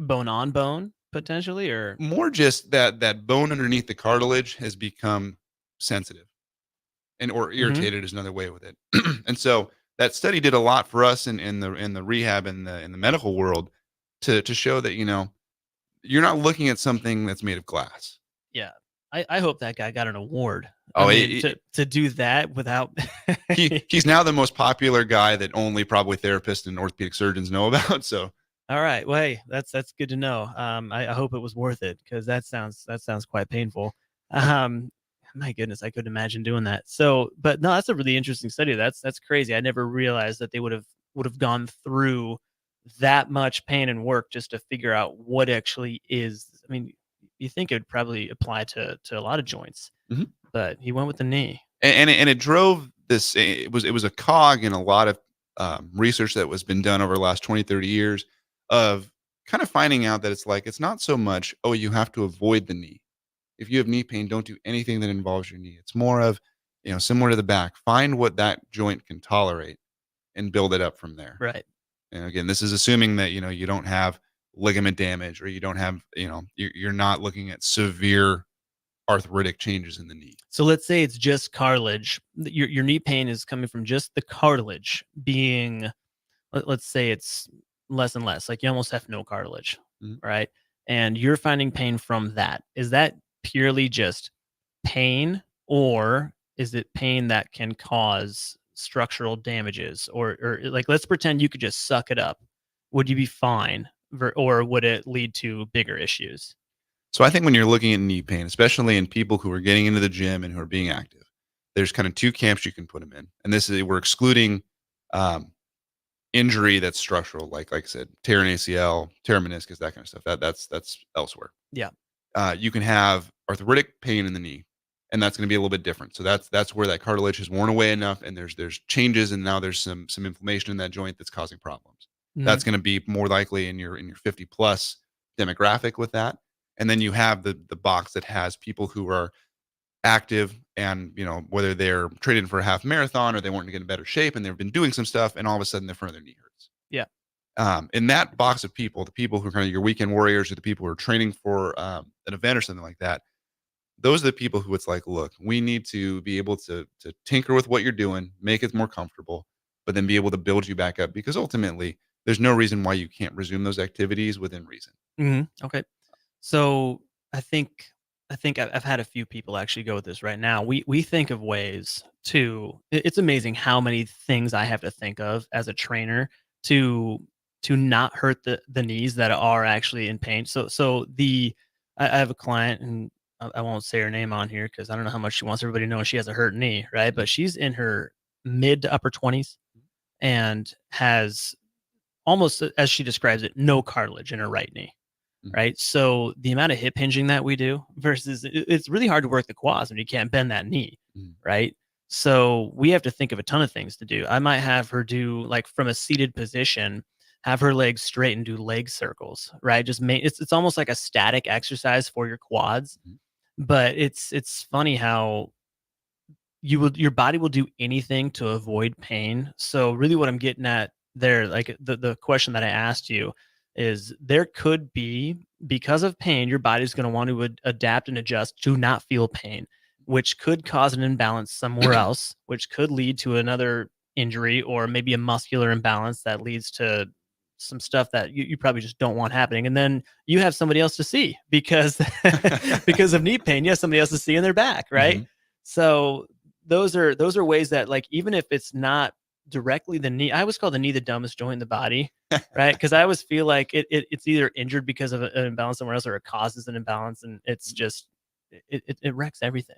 Speaker 7: Bone on bone, potentially, or
Speaker 8: more just that bone underneath the cartilage has become sensitive or irritated is another way with it. And so that study did a lot for us in the rehab and in the medical world to show that, you're not looking at something that's made of glass.
Speaker 7: Yeah. I hope that guy got an award.
Speaker 8: Oh,
Speaker 7: to do that without
Speaker 8: he's now the most popular guy that only probably therapists and orthopedic surgeons know about. So
Speaker 7: all right, well, hey, that's good to know. I hope it was worth it, because that sounds quite painful. My goodness, I couldn't imagine doing that. So, but no, that's a really interesting study. That's crazy. I never realized that they would have gone through that much pain and work just to figure out what actually is. I mean, you think it would probably apply to a lot of joints, but he went with the knee,
Speaker 8: and it drove this. It was a cog in a lot of research that was been done over the last 20, 30 years of kind of finding out that it's not so much, you have to avoid the knee. If you have knee pain, don't do anything that involves your knee. It's more of, similar to the back, find what that joint can tolerate and build it up from there.
Speaker 7: Right.
Speaker 8: And again, this is assuming that, you don't have ligament damage, or you don't have, you're not looking at severe arthritic changes in the knee.
Speaker 7: So let's say it's just cartilage. Your knee pain is coming from just the cartilage being, let's say it's less and less, like you almost have no cartilage, right? And you're finding pain from that. Is that purely just pain, or is it pain that can cause structural damages? Or like, let's pretend you could just suck it up. Would you be fine? Or would it lead to bigger issues?
Speaker 8: So I think when you're looking at knee pain, especially in people who are getting into the gym and who are being active, there's kind of two camps you can put them in. And this is, we're excluding injury that's structural, like I said, tear an ACL, tear a meniscus, that kind of stuff. That's elsewhere.
Speaker 7: Yeah.
Speaker 8: You can have arthritic pain in the knee, and that's going to be a little bit different. So that's where that cartilage has worn away enough, and there's changes, and now there's some inflammation in that joint that's causing problems. That's going to be more likely in your 50 plus demographic with that. And then you have the box that has people who are active, and whether they're training for a half marathon or they want to get in better shape and they've been doing some stuff, and all of a sudden the front of their knee hurts.
Speaker 7: Yeah.
Speaker 8: In that box of people, the people who are kind of your weekend warriors, or the people who are training for an event or something like that, those are the people who it's like, look, we need to be able to tinker with what you're doing, make it more comfortable, but then be able to build you back up, because ultimately there's no reason why you can't resume those activities within reason.
Speaker 7: Okay. So I think I think I've had a few people actually go with this right now. We think of ways to. It's amazing how many things I have to think of as a trainer to not hurt the knees that are actually in pain. I have a client, and I won't say her name on here because I don't know how much she wants everybody to know she has a hurt knee, right? But she's in her mid to upper 20s and has almost, as she describes it, no cartilage in her right knee. Right. So the amount of hip hinging that we do versus it's really hard to work the quads when you can't bend that knee. Right. So we have to think of a ton of things to do. I might have her do, like, from a seated position, have her legs straight and do leg circles. Right. It's almost like a static exercise for your quads. But it's funny how your body will do anything to avoid pain. So really what I'm getting at there, like the question that I asked you, is there could be, because of pain, your body's going to want to adapt and adjust to not feel pain, which could cause an imbalance somewhere else, which could lead to another injury or maybe a muscular imbalance that leads to some stuff that you probably just don't want happening. And then you have somebody else to see because because of knee pain, you have somebody else to see in their back, right? So those are ways that, like, even if it's not directly the knee, I always call the knee the dumbest joint in the body, right? Because I always feel like it's either injured because of an imbalance somewhere else, or it causes an imbalance, and it's just it wrecks everything.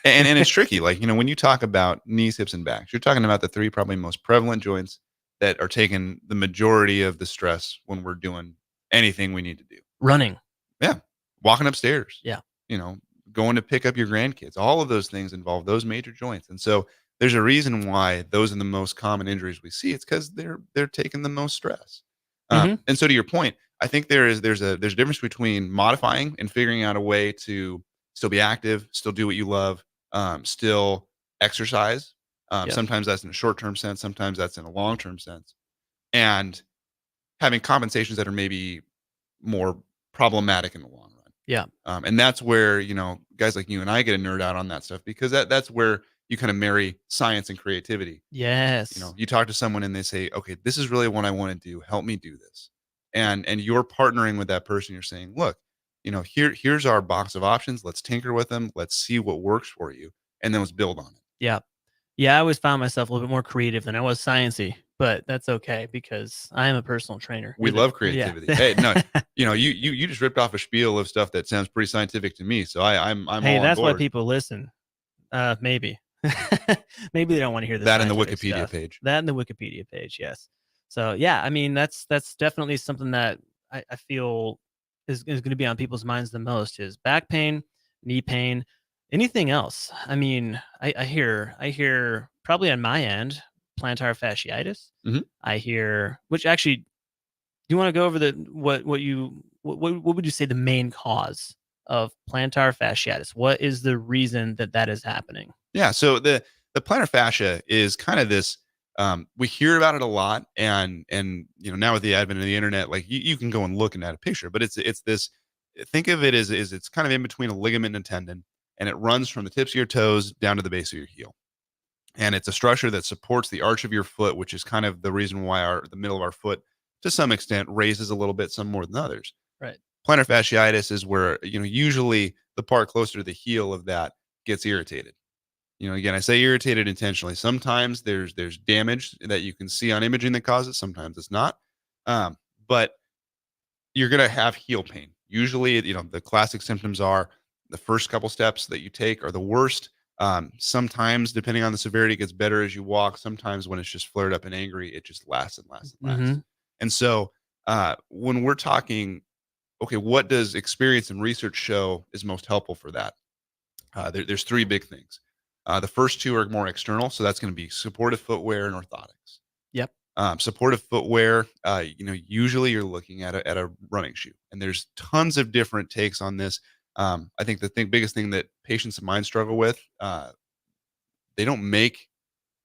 Speaker 8: and it's tricky. Like, when you talk about knees, hips, and backs, you're talking about the three probably most prevalent joints that are taking the majority of the stress when we're doing anything we need to do.
Speaker 7: Running,
Speaker 8: walking upstairs,
Speaker 7: yeah,
Speaker 8: going to pick up your grandkids. All of those things involve those major joints, and so there's a reason why those are the most common injuries we see. It's because they're taking the most stress. And so, to your point, I think there's a difference between modifying and figuring out a way to still be active, still do what you love, still exercise. Sometimes that's in a short-term sense, sometimes that's in a long-term sense, and having compensations that are maybe more problematic in the long run.
Speaker 7: Yeah.
Speaker 8: And that's where, guys like you and I get a nerd out on that stuff, because that's where you kind of marry science and creativity.
Speaker 7: Yes.
Speaker 8: You talk to someone and they say, okay, this is really what I want to do. Help me do this. And you're partnering with that person. You're saying, look, here's our box of options. Let's tinker with them. Let's see what works for you. And then let's build on it.
Speaker 7: Yeah. Yeah. I always found myself a little bit more creative than I was sciencey, but that's okay because I am a personal trainer.
Speaker 8: We love creativity.
Speaker 7: Yeah.
Speaker 8: Hey, no, you just ripped off a spiel of stuff that sounds pretty scientific to me. So I'm
Speaker 7: hey,
Speaker 8: all
Speaker 7: that's
Speaker 8: on
Speaker 7: why
Speaker 8: board.
Speaker 7: people listen. Maybe. Maybe they don't want to hear this.
Speaker 8: That in the Wikipedia page.
Speaker 7: That in the Wikipedia page, yes. So yeah, I mean that's definitely something that I feel is going to be on people's minds the most, is back pain, knee pain, anything else. I mean, I hear probably on my end plantar fasciitis. I hear, which actually, do you want to go over what would you say the main cause of plantar fasciitis? What is the reason that is happening?
Speaker 8: Yeah. So the plantar fascia is kind of this, we hear about it a lot, and now with the advent of the internet, like you can go and look at a picture, but it's this, think of it as it's kind of in between a ligament and a tendon, and it runs from the tips of your toes down to the base of your heel. And it's a structure that supports the arch of your foot, which is kind of the reason why the middle of our foot, to some extent, raises a little bit, some more than others.
Speaker 7: Right.
Speaker 8: Plantar fasciitis is where, usually the part closer to the heel of that gets irritated. Again, I say irritated intentionally. Sometimes there's damage that you can see on imaging that causes it. Sometimes it's not. But you're going to have heel pain. Usually, the classic symptoms are the first couple steps that you take are the worst. Sometimes, depending on the severity, it gets better as you walk. Sometimes when it's just flared up and angry, it just lasts and lasts and lasts. And so when we're talking, okay, what does experience and research show is most helpful for that? There's three big things. The first two are more external. So that's going to be supportive footwear and orthotics.
Speaker 7: Yep.
Speaker 8: Supportive footwear, usually you're looking at a running shoe, and there's tons of different takes on this. I think the biggest thing that patients of mine struggle with, they don't make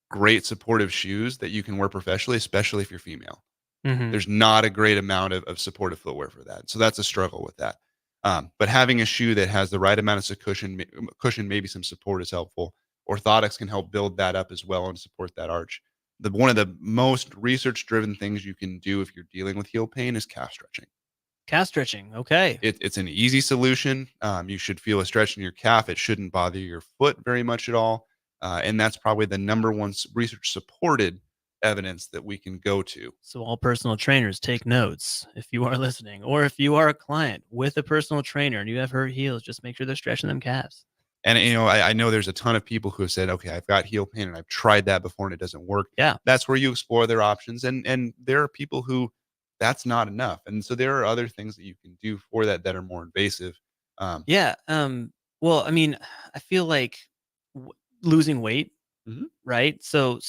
Speaker 8: great supportive shoes that you can wear professionally, especially if you're female. There's not a great amount of supportive footwear for that. So that's a struggle with that. But having a shoe that has the right amount of cushion, maybe some support is helpful. Orthotics can help build that up as well and support that arch. One of the most research-driven things you can do if you're dealing with heel pain is calf stretching.
Speaker 7: Calf stretching. Okay.
Speaker 8: It's an easy solution. You should feel a stretch in your calf. It shouldn't bother your foot very much at all. And that's probably the number one research supported evidence that we can go to.
Speaker 7: So all personal trainers, take notes if you are listening, or if you are a client with a personal trainer and you have hurt heels, just make sure they're stretching them calves.
Speaker 8: And, you know, I know there's a ton of people who have said, okay, I've got heel pain and I've tried that before and it doesn't work.
Speaker 7: Yeah.
Speaker 8: That's where you explore their options. And there are people who that's not enough. And so there are other things that you can do for that that are more invasive.
Speaker 7: Yeah. Well, I mean, I feel like losing weight, right? So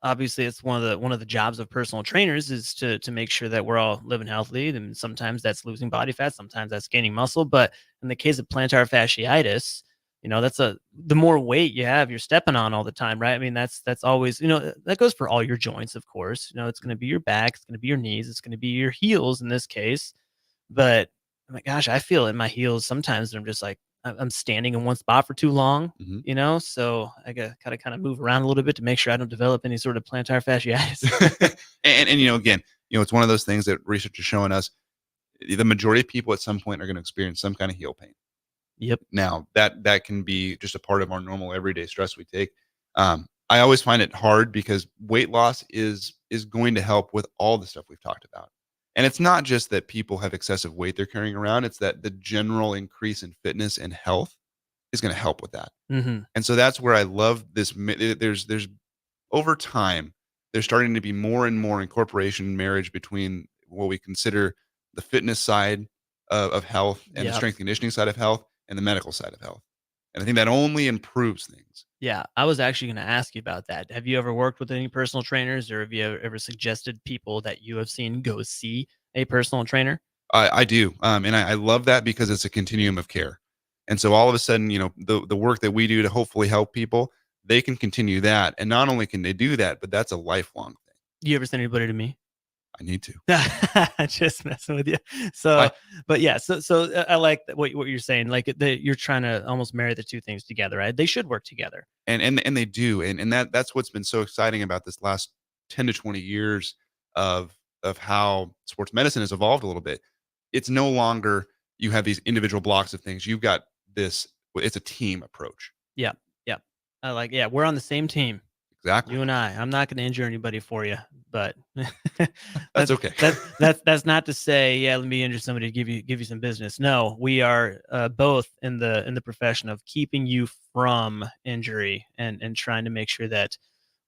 Speaker 7: obviously it's one of the jobs of personal trainers is to make sure that we're all living healthy. And sometimes that's losing body fat, sometimes that's gaining muscle. But in the case of plantar fasciitis, you know, the more weight you have, you're stepping on all the time, right? I mean, that's always, you know, that goes for all your joints, of course. You know, it's going to be your back, it's going to be your knees, it's going to be your heels in this case. But oh my gosh, I feel in my heels sometimes I'm just like, I'm standing in one spot for too long, you know, so I got to kind of move around a little bit to make sure I don't develop any sort of plantar fasciitis.
Speaker 8: and you know, again, you know, it's one of those things that research is showing us the majority of people at some point are going to experience some kind of heel pain.
Speaker 7: Yep.
Speaker 8: Now that can be just a part of our normal everyday stress we take. I always find it hard because weight loss is going to help with all the stuff we've talked about. And it's not just that people have excessive weight they're carrying around. It's that the general increase in fitness and health is going to help with that. And so that's where I love this. There's over time, there's starting to be more and more incorporation and marriage between what we consider the fitness side of health and the strength conditioning side of health and the medical side of health. And I think that only improves things.
Speaker 7: Yeah, I was actually going to ask you about that. Have you ever worked with any personal trainers, or have you ever suggested people that you have seen go see a personal trainer?
Speaker 8: I do. And I love that because it's a continuum of care. And so all of a sudden, you know, the work that we do to hopefully help people, they can continue that. And not only can they do that, but that's a lifelong thing.
Speaker 7: You ever send anybody to me?
Speaker 8: I need to.
Speaker 7: Just messing with you. So, but yeah, so I like what you're saying. Like you're trying to almost marry the two things together, right? They should work together.
Speaker 8: And they do. And that's what's been so exciting about this last 10 to 20 years of how sports medicine has evolved a little bit. It's no longer you have these individual blocks of things. You've got this, it's a team approach.
Speaker 7: Yeah. Yeah. We're on the same team.
Speaker 8: Exactly.
Speaker 7: You and I'm not going to injure anybody for you, but
Speaker 8: that's okay.
Speaker 7: That's not to say, yeah, let me injure somebody to give you some business. No, we are both in the profession of keeping you from injury and trying to make sure that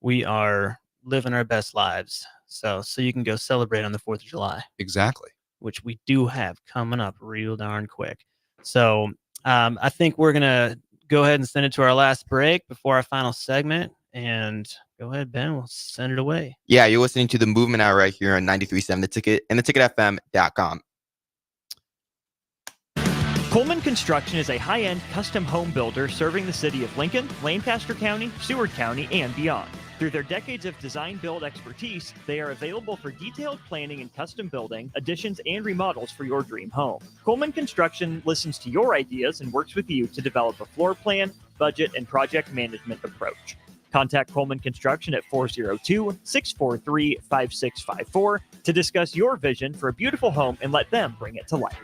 Speaker 7: we are living our best lives. So you can go celebrate on the 4th of July.
Speaker 8: Exactly.
Speaker 7: Which we do have coming up real darn quick. So I think we're going to go ahead and send it to our last break before our final segment. And go ahead, Ben, we'll send it away.
Speaker 6: Yeah, you're listening to the Movement Hour right here on 93.7 The Ticket and theticketfm.com.
Speaker 9: Coleman Construction is a high-end custom home builder serving the city of Lincoln, Lancaster County, Seward County, and beyond. Through their decades of design-build expertise, they are available for detailed planning and custom building, additions, and remodels for your dream home. Coleman Construction listens to your ideas and works with you to develop a floor plan, budget, and project management approach. Contact Coleman Construction at 402-643-5654 to discuss your vision for a beautiful home and let them bring it to life.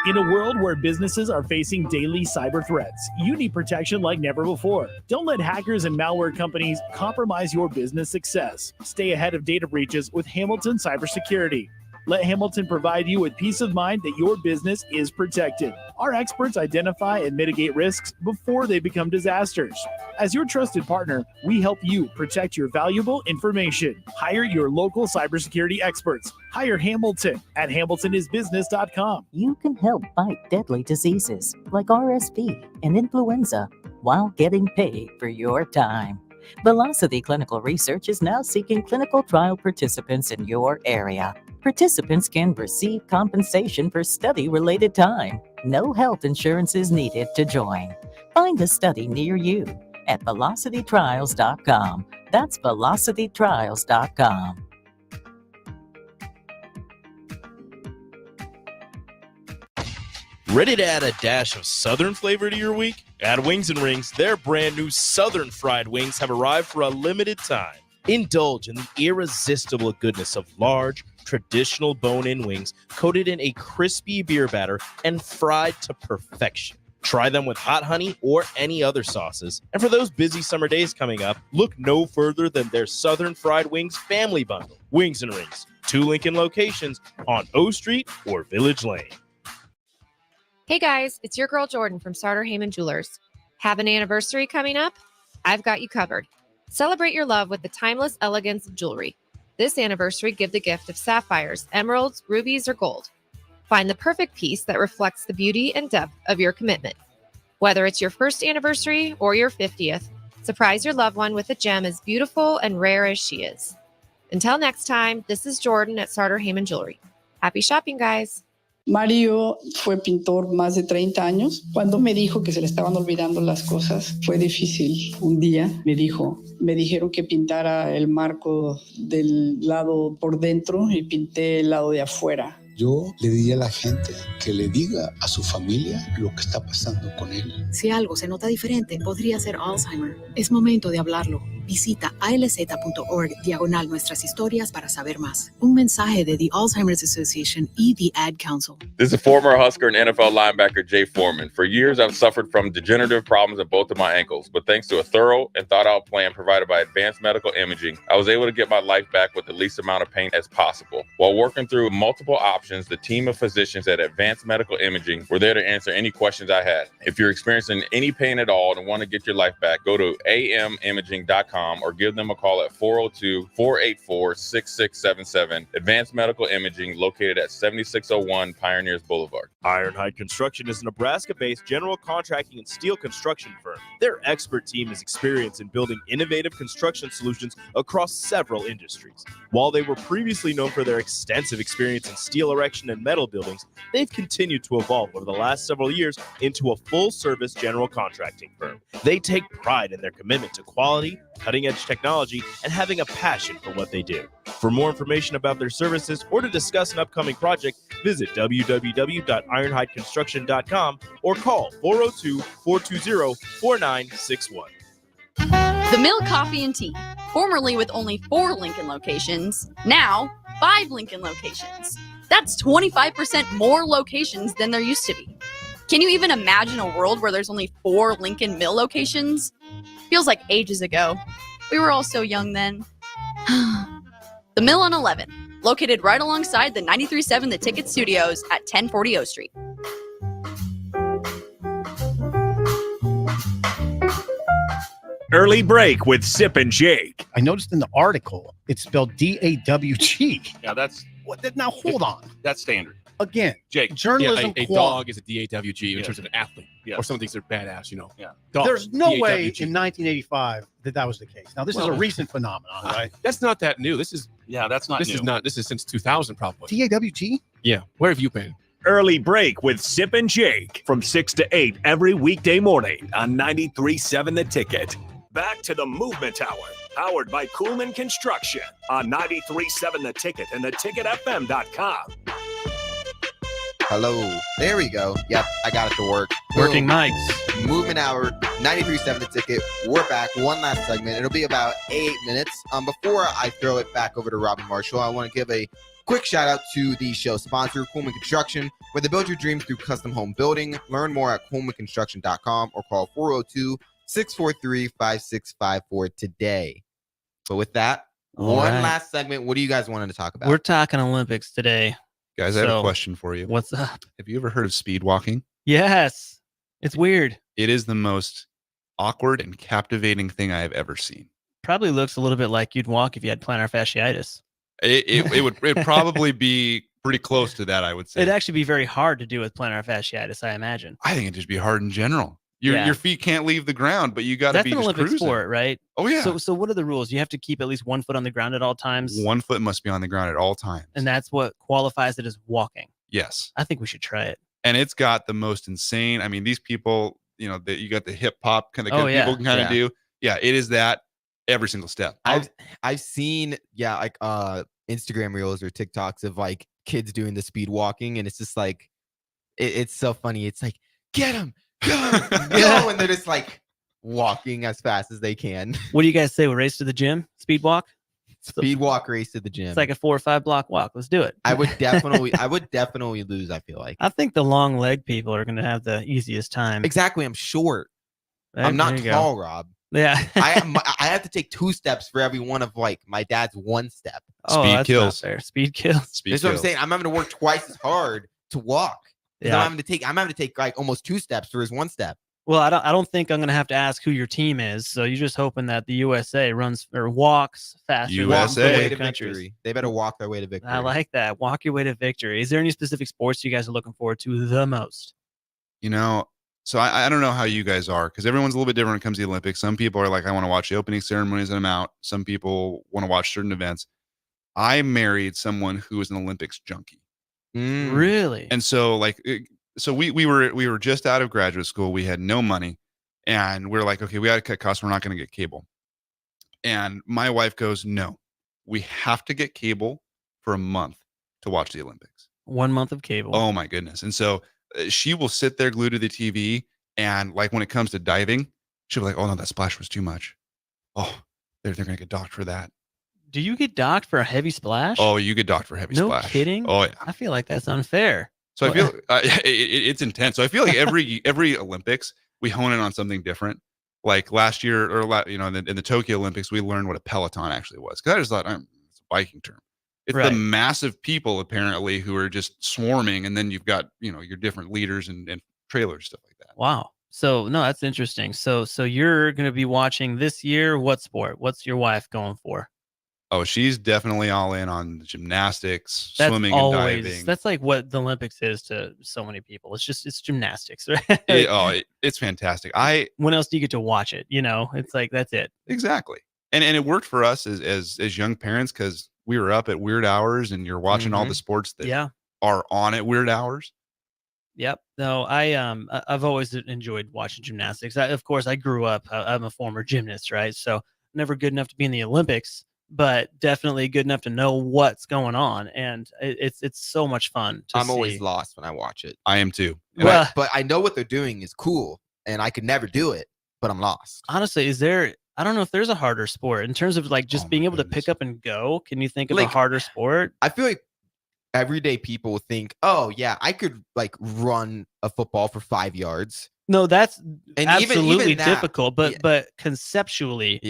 Speaker 19: In a world where businesses are facing daily cyber threats, you need protection like never before. Don't let hackers and malware companies compromise your business success. Stay ahead of data breaches with Hamilton Cybersecurity. Let Hamilton provide you with peace of mind that your business is protected. Our experts identify and mitigate risks before they become disasters. As your trusted partner, we help you protect your valuable information. Hire your local cybersecurity experts. Hire Hamilton at hamiltonisbusiness.com.
Speaker 20: You can help fight deadly diseases like RSV and influenza while getting paid for your time. Velocity Clinical Research is now seeking clinical trial participants in your area. Participants can receive compensation for study-related time. No health insurance is needed to join. Find a study near you at velocitytrials.com. That's velocitytrials.com.
Speaker 1: Ready to add a dash of Southern flavor to your week? At Wings and Rings, their brand new Southern fried wings have arrived for a limited time. Indulge in the irresistible goodness of large, traditional bone-in wings coated in a crispy beer batter and fried to perfection. Try them with hot honey or any other sauces. And for those busy summer days coming up, look no further than their Southern Fried Wings Family Bundle. Wings and Rings, 2 Lincoln locations on O Street or Village Lane.
Speaker 4: Hey guys, it's your girl Jordan from Sartor Heyman Jewelers. Have an anniversary coming up? I've got you covered. Celebrate your love with the timeless elegance of jewelry. This anniversary, give the gift of sapphires, emeralds, rubies, or gold. Find the perfect piece that reflects the beauty and depth of your commitment. Whether it's your first anniversary or your 50th, surprise your loved one with a gem as beautiful and rare as she is. Until next time, this is Jordan at Sartor Heyman Jewelry. Happy shopping, guys.
Speaker 21: Mario fue pintor más de 30 años. Cuando me dijo que se le estaban olvidando las cosas, fue difícil. Un día me dijeron que pintara el marco del lado por dentro y pinté el lado de afuera.
Speaker 22: Yo le diría a la gente que le diga a su familia lo que está pasando con él.
Speaker 23: Si algo se nota diferente, podría ser Alzheimer. Es momento de hablarlo. Visita alz.org/nuestras historias para saber más. Un mensaje de The Alzheimer's Association y The Ad Council.
Speaker 24: This is former Husker and NFL linebacker Jay Foreman. For years, I've suffered from degenerative problems in both of my ankles, but thanks to a thorough and thought-out plan provided by Advanced Medical Imaging, I was able to get my life back with the least amount of pain as possible. While working through multiple options, the team of physicians at Advanced Medical Imaging were there to answer any questions I had. If you're experiencing any pain at all and want to get your life back, go to amimaging.com or give them a call at 402-484-6677. Advanced Medical Imaging, located at 7601 Pioneers Boulevard.
Speaker 1: Ironhide Construction is a Nebraska-based general contracting and steel construction firm. Their expert team is experienced in building innovative construction solutions across several industries. While they were previously known for their extensive experience in steel erection and metal buildings, they've continued to evolve over the last several years into a full-service general contracting firm. They take pride in their commitment to quality, cutting-edge technology, and having a passion for what they do. For more information about their services or to discuss an upcoming project, visit www.ironhideconstruction.com or call 402-420-4961.
Speaker 10: The Mill Coffee and Tea, formerly with only 4 Lincoln locations, now 5 Lincoln locations. That's 25% more locations than there used to be. Can you even imagine a world where there's only 4 Lincoln Mill locations? Feels like ages ago. We were all so young then. The Mill on 11, located right alongside the 93.7 The Ticket Studios at 1040 O Street.
Speaker 2: Early break with Sip and Jake.
Speaker 25: I noticed in the article it's spelled DAWG.
Speaker 26: Yeah, that's
Speaker 25: Now hold on.
Speaker 26: That's standard.
Speaker 25: Again,
Speaker 26: Jake,
Speaker 25: journalism
Speaker 26: a
Speaker 25: quality.
Speaker 26: dog is a DAWG in terms of an athlete. Yeah. Or someone thinks they're badass, Yeah.
Speaker 25: There's no way
Speaker 26: DAWG.
Speaker 25: in 1985 that was the case. Now this is a recent phenomenon, right?
Speaker 26: That's not that new. This is that's not This new.
Speaker 25: new.
Speaker 26: is not. This is since 2000 probably.
Speaker 25: DAWG?
Speaker 26: Yeah. Where have you been?
Speaker 2: Early break with Sip and Jake from 6 to 8 every weekday morning on 93.7 The Ticket. Back to the Movement Hour, powered by Coolman Construction on 93.7 The Ticket and theticketfm.com.
Speaker 6: Hello. There we go. Yep, I got it to work.
Speaker 7: Working
Speaker 6: Boom.
Speaker 7: mics.
Speaker 6: Movement Hour, 93.7 The Ticket. We're back. One last segment. It'll be about 8 minutes. Before I throw it back over to Robin Marshall, I want to give a quick shout out to the show sponsor, Coolman Construction, where they build your dreams through custom home building. Learn more at coolmanconstruction.com or call 402-643-5654 today. But with that,
Speaker 7: All
Speaker 6: one
Speaker 7: right.
Speaker 6: last segment. What do you guys want to talk about?
Speaker 7: We're talking Olympics today.
Speaker 8: Guys, I have
Speaker 7: So,
Speaker 8: a question for you.
Speaker 7: What's up?
Speaker 8: Have you ever heard of speed walking?
Speaker 7: Yes. It's weird.
Speaker 8: It is the most awkward and captivating thing I have ever seen.
Speaker 7: Probably looks a little bit like you'd walk if you had plantar fasciitis.
Speaker 8: It would probably be pretty close to that, I would say.
Speaker 7: It'd actually be very hard to do with plantar fasciitis, I imagine.
Speaker 8: I think it'd just be hard in general. Your feet can't leave the ground, but you got to
Speaker 7: That's
Speaker 8: be
Speaker 7: an
Speaker 8: just
Speaker 7: Olympic
Speaker 8: cruising.
Speaker 7: sport, right?
Speaker 8: Oh, yeah.
Speaker 7: So what are the rules? You have to keep at least 1 foot on the ground at all times.
Speaker 8: 1 foot must be on the ground at all times.
Speaker 7: And that's what qualifies it as walking.
Speaker 8: Yes.
Speaker 7: I think we should try it.
Speaker 8: And it's got the most insane. I mean, these people, you got the hip hop kind of
Speaker 7: Oh, yeah.
Speaker 8: people can kind of do. Yeah, it is that every single step.
Speaker 6: I've seen Instagram reels or TikToks of like kids doing the speed walking, and it's just like it's so funny. It's like, get him, go, and they're just like walking as fast as they can.
Speaker 7: What do you guys say? We race to the gym? Speed walk?
Speaker 6: Speed walk race to the gym.
Speaker 7: It's like a 4 or 5 block walk. Let's do it.
Speaker 6: I would definitely lose. I feel like.
Speaker 7: I think the long leg people are going to have the easiest time.
Speaker 6: Exactly. I'm short.
Speaker 7: There-
Speaker 6: I'm not
Speaker 7: there you go.
Speaker 6: tall, Rob.
Speaker 7: Yeah.
Speaker 6: I have to take 2 steps for every one of like my dad's 1 step.
Speaker 7: Oh,
Speaker 8: Speed
Speaker 7: that's
Speaker 8: kills.
Speaker 7: not fair. Speed kills.
Speaker 8: Speed
Speaker 6: That's what I'm
Speaker 8: kills.
Speaker 6: saying. I'm having to work twice as hard to walk.
Speaker 7: Yeah.
Speaker 6: I'm having to take like almost 2 steps for his 1 step.
Speaker 7: Well, I don't think I'm going to have to ask who your team is. So you're just hoping that the USA runs or walks faster.
Speaker 6: Walk their
Speaker 8: USA.
Speaker 6: way to
Speaker 7: countries.
Speaker 6: victory. They better walk their way to victory.
Speaker 7: I like that. Walk your way to victory. Is there any specific sports you guys are looking forward to the most?
Speaker 8: You know, so I don't know how you guys are, because everyone's a little bit different when it comes to the Olympics. Some people are like, I want to watch the opening ceremonies and I'm out. Some people want to watch certain events. I married someone who was an Olympics junkie.
Speaker 7: Really?
Speaker 8: And so we were just out of graduate school. We had no money, and we're like, okay, we got to cut costs. We're not going to get cable. And my wife goes, no, we have to get cable for a month to watch the Olympics.
Speaker 7: 1 month of cable.
Speaker 8: Oh my goodness. And so she will sit there glued to the TV. And like when it comes to diving, she'll be like, oh no, that splash was too much. Oh, they're going to get docked for that.
Speaker 7: Do you get docked for a heavy splash?
Speaker 8: Oh, you get docked for heavy
Speaker 7: no
Speaker 8: splash.
Speaker 7: kidding.
Speaker 8: Oh yeah.
Speaker 7: I feel like that's unfair.
Speaker 8: So I feel it's intense. So I feel like every Olympics we hone in on something different. Like last year, in the Tokyo Olympics, we learned what a peloton actually was. Because I just thought it's a biking term. It's
Speaker 7: Right.
Speaker 8: the massive people apparently who are just swarming, and then you've got your different leaders and trailers, stuff like that.
Speaker 7: Wow. So no, that's interesting. So you're going to be watching this year. What sport? What's your wife going for?
Speaker 8: Oh, she's definitely all in on gymnastics,
Speaker 7: That's
Speaker 8: swimming,
Speaker 7: always,
Speaker 8: and diving.
Speaker 7: That's like what the Olympics is to so many people. It's gymnastics, right?
Speaker 8: It's fantastic.
Speaker 7: When else do you get to watch it? It's like that's it.
Speaker 8: Exactly. And it worked for us as young parents, because we were up at weird hours and you're watching all the sports that are on at weird hours.
Speaker 7: Yep. No, I've always enjoyed watching gymnastics. Of course, I grew up. I'm a former gymnast, right? So never good enough to be in the Olympics, but definitely good enough to know what's going on. And it's so much fun.
Speaker 6: I'm always lost when I watch it.
Speaker 8: I am too.
Speaker 6: But I know what they're doing is cool, and I could never do it, but I'm lost.
Speaker 7: Honestly, I don't know if there's a harder sport in terms of like just being able to pick up and go. Can you think of a harder sport?
Speaker 6: I feel like everyday people think, oh yeah, I could like run a football for 5 yards.
Speaker 7: No, that's
Speaker 6: And
Speaker 7: absolutely
Speaker 6: even that-
Speaker 7: difficult, but conceptually,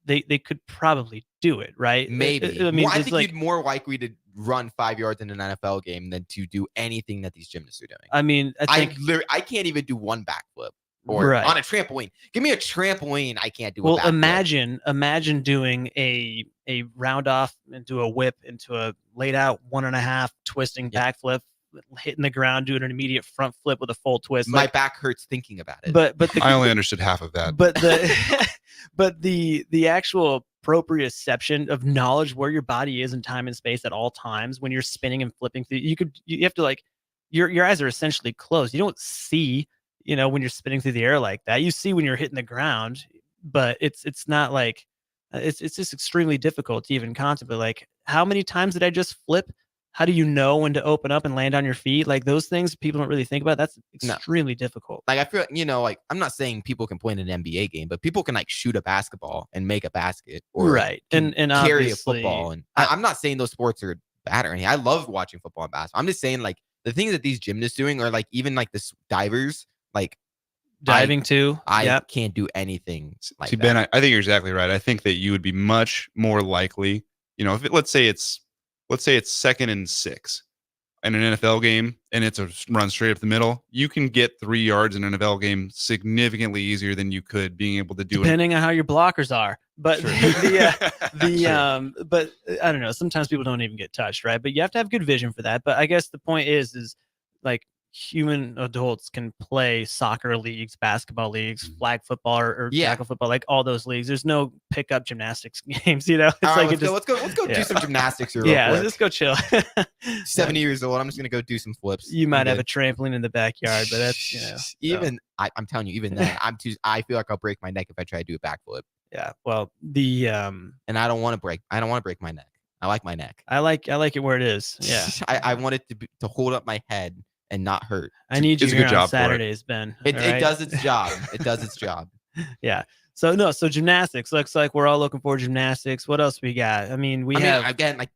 Speaker 7: they could probably do it, right?
Speaker 6: Maybe.
Speaker 7: I mean,
Speaker 6: I
Speaker 7: it's
Speaker 6: think
Speaker 7: like,
Speaker 6: you'd more likely to run 5 yards in an NFL game than to do anything that these gymnasts are doing.
Speaker 7: I mean, I think
Speaker 6: I can't even do one backflip or
Speaker 7: Right.
Speaker 6: on a trampoline. Give me a trampoline. I can't do.
Speaker 7: well,
Speaker 6: a backflip.
Speaker 7: imagine doing a round off into a whip into a laid out 1.5 twisting backflip, hitting the ground, doing an immediate front flip with a full twist.
Speaker 6: My back hurts thinking about it.
Speaker 7: But
Speaker 8: I only understood half of that.
Speaker 7: But the actual proprioception of knowledge where your body is in time and space at all times when you're spinning and flipping through, you have to like your eyes are essentially closed. You don't see, when you're spinning through the air like that. You see when you're hitting the ground, but it's not like it's just extremely difficult to even contemplate. Like, how many times did I just flip? How do you know when to open up and land on your feet? Like those things people don't really think about. That's extremely difficult.
Speaker 6: Like I feel like, I'm not saying people can play in an NBA game, but people can like shoot a basketball and make a basket, or
Speaker 7: Right. And
Speaker 6: carry a
Speaker 7: obviously-
Speaker 6: football. And I'm not saying those sports are bad or anything. I love watching football and basketball. I'm just saying like the things that these gymnasts doing, or like even like this divers, like
Speaker 7: diving too.
Speaker 6: I can't do anything like
Speaker 8: See,
Speaker 6: that.
Speaker 8: Ben, I think you're exactly right. I think that you would be much more likely, if let's say it's 2nd and 6 in an NFL game and it's a run straight up the middle, you can get 3 yards in an NFL game significantly easier than you could being able to do it.
Speaker 7: Depending on how your blockers are. But but I don't know. Sometimes people don't even get touched, right? But you have to have good vision for that. But I guess the point is like human adults can play soccer leagues, basketball leagues, flag football, or tackle football, like all those leagues. There's no pickup gymnastics games, It's
Speaker 6: All right,
Speaker 7: like
Speaker 6: let's go do some gymnastics here.
Speaker 7: Yeah,
Speaker 6: real quick.
Speaker 7: let's go chill.
Speaker 6: 70 years old. I'm just gonna go do some flips.
Speaker 7: You might have a trampoline in the backyard, but that's
Speaker 6: even I'm telling you, even then, I feel like I'll break my neck if I try to do a backflip.
Speaker 7: Yeah. Well, the
Speaker 6: and I don't want to break my neck. I like my neck.
Speaker 7: I like it where it is. Yeah.
Speaker 6: I want it to hold up my head and not hurt.
Speaker 7: I need you
Speaker 6: It's a
Speaker 7: here
Speaker 6: good job
Speaker 7: on
Speaker 6: for it.
Speaker 7: Saturdays, Ben.
Speaker 6: It
Speaker 7: all right?
Speaker 6: does its job. It does its job.
Speaker 7: Yeah. So gymnastics looks like we're all looking for gymnastics. What else we got? I mean, we have
Speaker 6: again like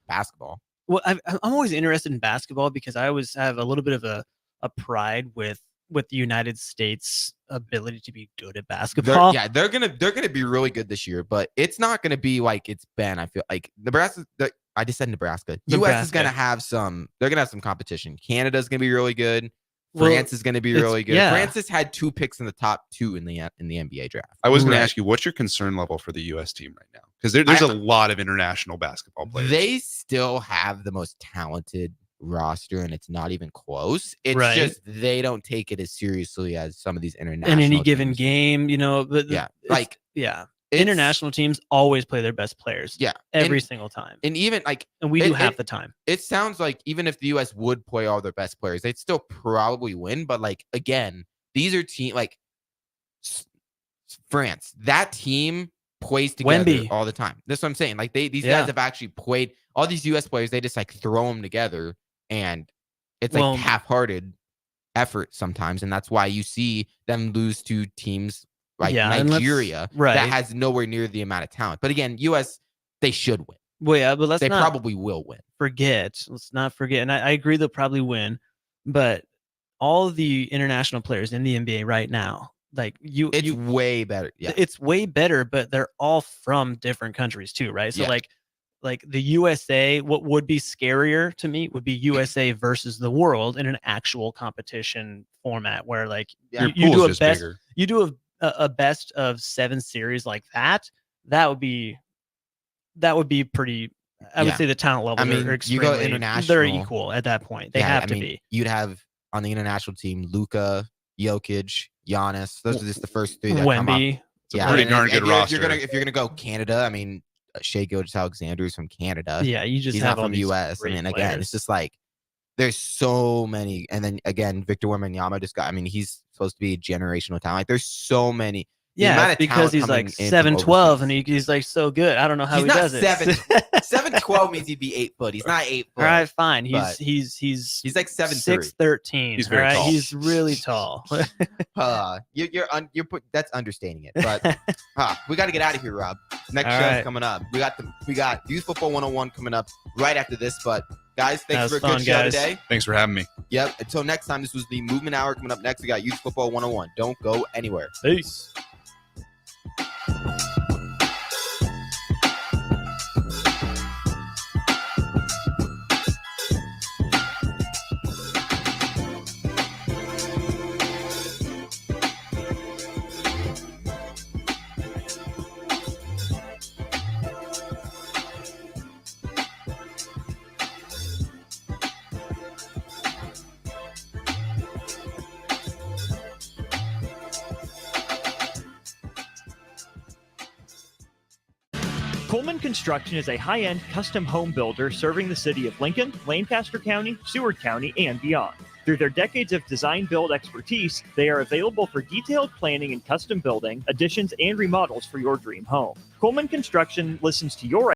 Speaker 6: basketball.
Speaker 7: Well, I'm always interested in basketball because I always have a little bit of a pride with the United States' ability to be good at basketball.
Speaker 6: They're gonna be really good this year, but it's not gonna be like it's been. I feel like Nebraska. I just said Nebraska. US is gonna have some. They're gonna have some competition. Canada's gonna be really good. France is gonna be really good.
Speaker 7: yeah.
Speaker 6: France has had 2 picks in the top 2 in the NBA draft.
Speaker 8: I was going to ask you, what's your concern level for the U.S. team right now? Because there's a lot of international basketball players.
Speaker 6: They still have the most talented roster, and it's not even close. It's
Speaker 7: Right.
Speaker 6: just they don't take it as seriously as some of these international.
Speaker 7: In any given
Speaker 6: teams.
Speaker 7: game, you know, but international teams always play their best players.
Speaker 6: Yeah,
Speaker 7: every single time.
Speaker 6: And even
Speaker 7: and we do half the time.
Speaker 6: It sounds like even if the U.S. would play all their best players, they'd still probably win. But like again, these are France. That team plays together
Speaker 7: Wemby.
Speaker 6: all the time. That's what I'm saying. Like these
Speaker 7: Yeah.
Speaker 6: guys have actually played. All these U.S. players, they just like throw them together, and it's like
Speaker 7: Well-
Speaker 6: half-hearted effort sometimes, and that's why you see them lose to teams like
Speaker 7: Yeah, and let's-
Speaker 6: Nigeria
Speaker 7: right.
Speaker 6: that has nowhere near the amount of talent. But again, U.S. they should win.
Speaker 7: Well, yeah, but
Speaker 6: They probably will win.
Speaker 7: Let's not forget. And I agree they'll probably win, but all of the international players in the NBA right now, like
Speaker 6: it's way better. Yeah.
Speaker 7: It's way better, but they're all from different countries too, right? So
Speaker 6: Yeah.
Speaker 7: like the USA, what would be scarier to me would be USA versus the world in an actual competition format where like
Speaker 6: Yeah,
Speaker 7: you do a
Speaker 8: just
Speaker 7: best
Speaker 8: bigger.
Speaker 7: you do a best of 7 series like that. That would be pretty. I would
Speaker 6: Yeah.
Speaker 7: say the talent level.
Speaker 6: I mean,
Speaker 7: are
Speaker 6: you go
Speaker 7: extremely-
Speaker 6: international.
Speaker 7: They're equal at that point. They have to be.
Speaker 6: You'd have on the international team Luka, Jokic, Giannis. Those are just the first 3 that come up.
Speaker 7: Wemby.
Speaker 8: It's a pretty
Speaker 6: and
Speaker 8: darn
Speaker 6: if
Speaker 8: good
Speaker 6: you're-
Speaker 8: roster.
Speaker 6: If you're gonna go Canada, I mean, Shai Gilgeous-Alexander is from Canada.
Speaker 7: Yeah, you just
Speaker 6: he's
Speaker 7: have
Speaker 6: not
Speaker 7: all
Speaker 6: from the
Speaker 7: these
Speaker 6: U.S. I
Speaker 7: great
Speaker 6: mean, again,
Speaker 7: players.
Speaker 6: it's just like there's so many. And then again, Victor Wembanyama just got. I mean, he's supposed to be a generational talent. Like, there's so many. The amount
Speaker 7: Yeah,
Speaker 6: of
Speaker 7: because
Speaker 6: talent
Speaker 7: he's
Speaker 6: coming
Speaker 7: like
Speaker 6: in from
Speaker 7: 7'12" and he's like so good. I don't know how
Speaker 6: He's
Speaker 7: he
Speaker 6: not
Speaker 7: does it.
Speaker 6: 7'12" means he'd be 8 foot. He's not 8 foot.
Speaker 7: All right, fine.
Speaker 6: but
Speaker 7: He's
Speaker 6: like 7'3".
Speaker 7: 6'13".
Speaker 8: He's very
Speaker 7: all right?
Speaker 8: tall.
Speaker 7: He's really tall.
Speaker 6: You're that's understating it. But we got to get out of here, Rob. Next
Speaker 7: All
Speaker 6: show's
Speaker 7: right.
Speaker 6: coming up. We got Youth Football 101 coming up right after this. But guys,
Speaker 7: That
Speaker 6: thanks
Speaker 7: was
Speaker 6: for a good
Speaker 7: fun,
Speaker 6: show
Speaker 7: guys.
Speaker 6: today.
Speaker 8: Thanks for having me.
Speaker 6: Yep. Until next time, this was the Movement Hour. Coming up next, we got Youth Football 101. Don't go anywhere.
Speaker 7: Peace.
Speaker 9: Coleman Construction is a high-end custom home builder serving the city of Lincoln, Lancaster County, Seward County, and beyond. Through their decades of design-build expertise, they are available for detailed planning and custom building, additions, and remodels for your dream home. Coleman Construction listens to your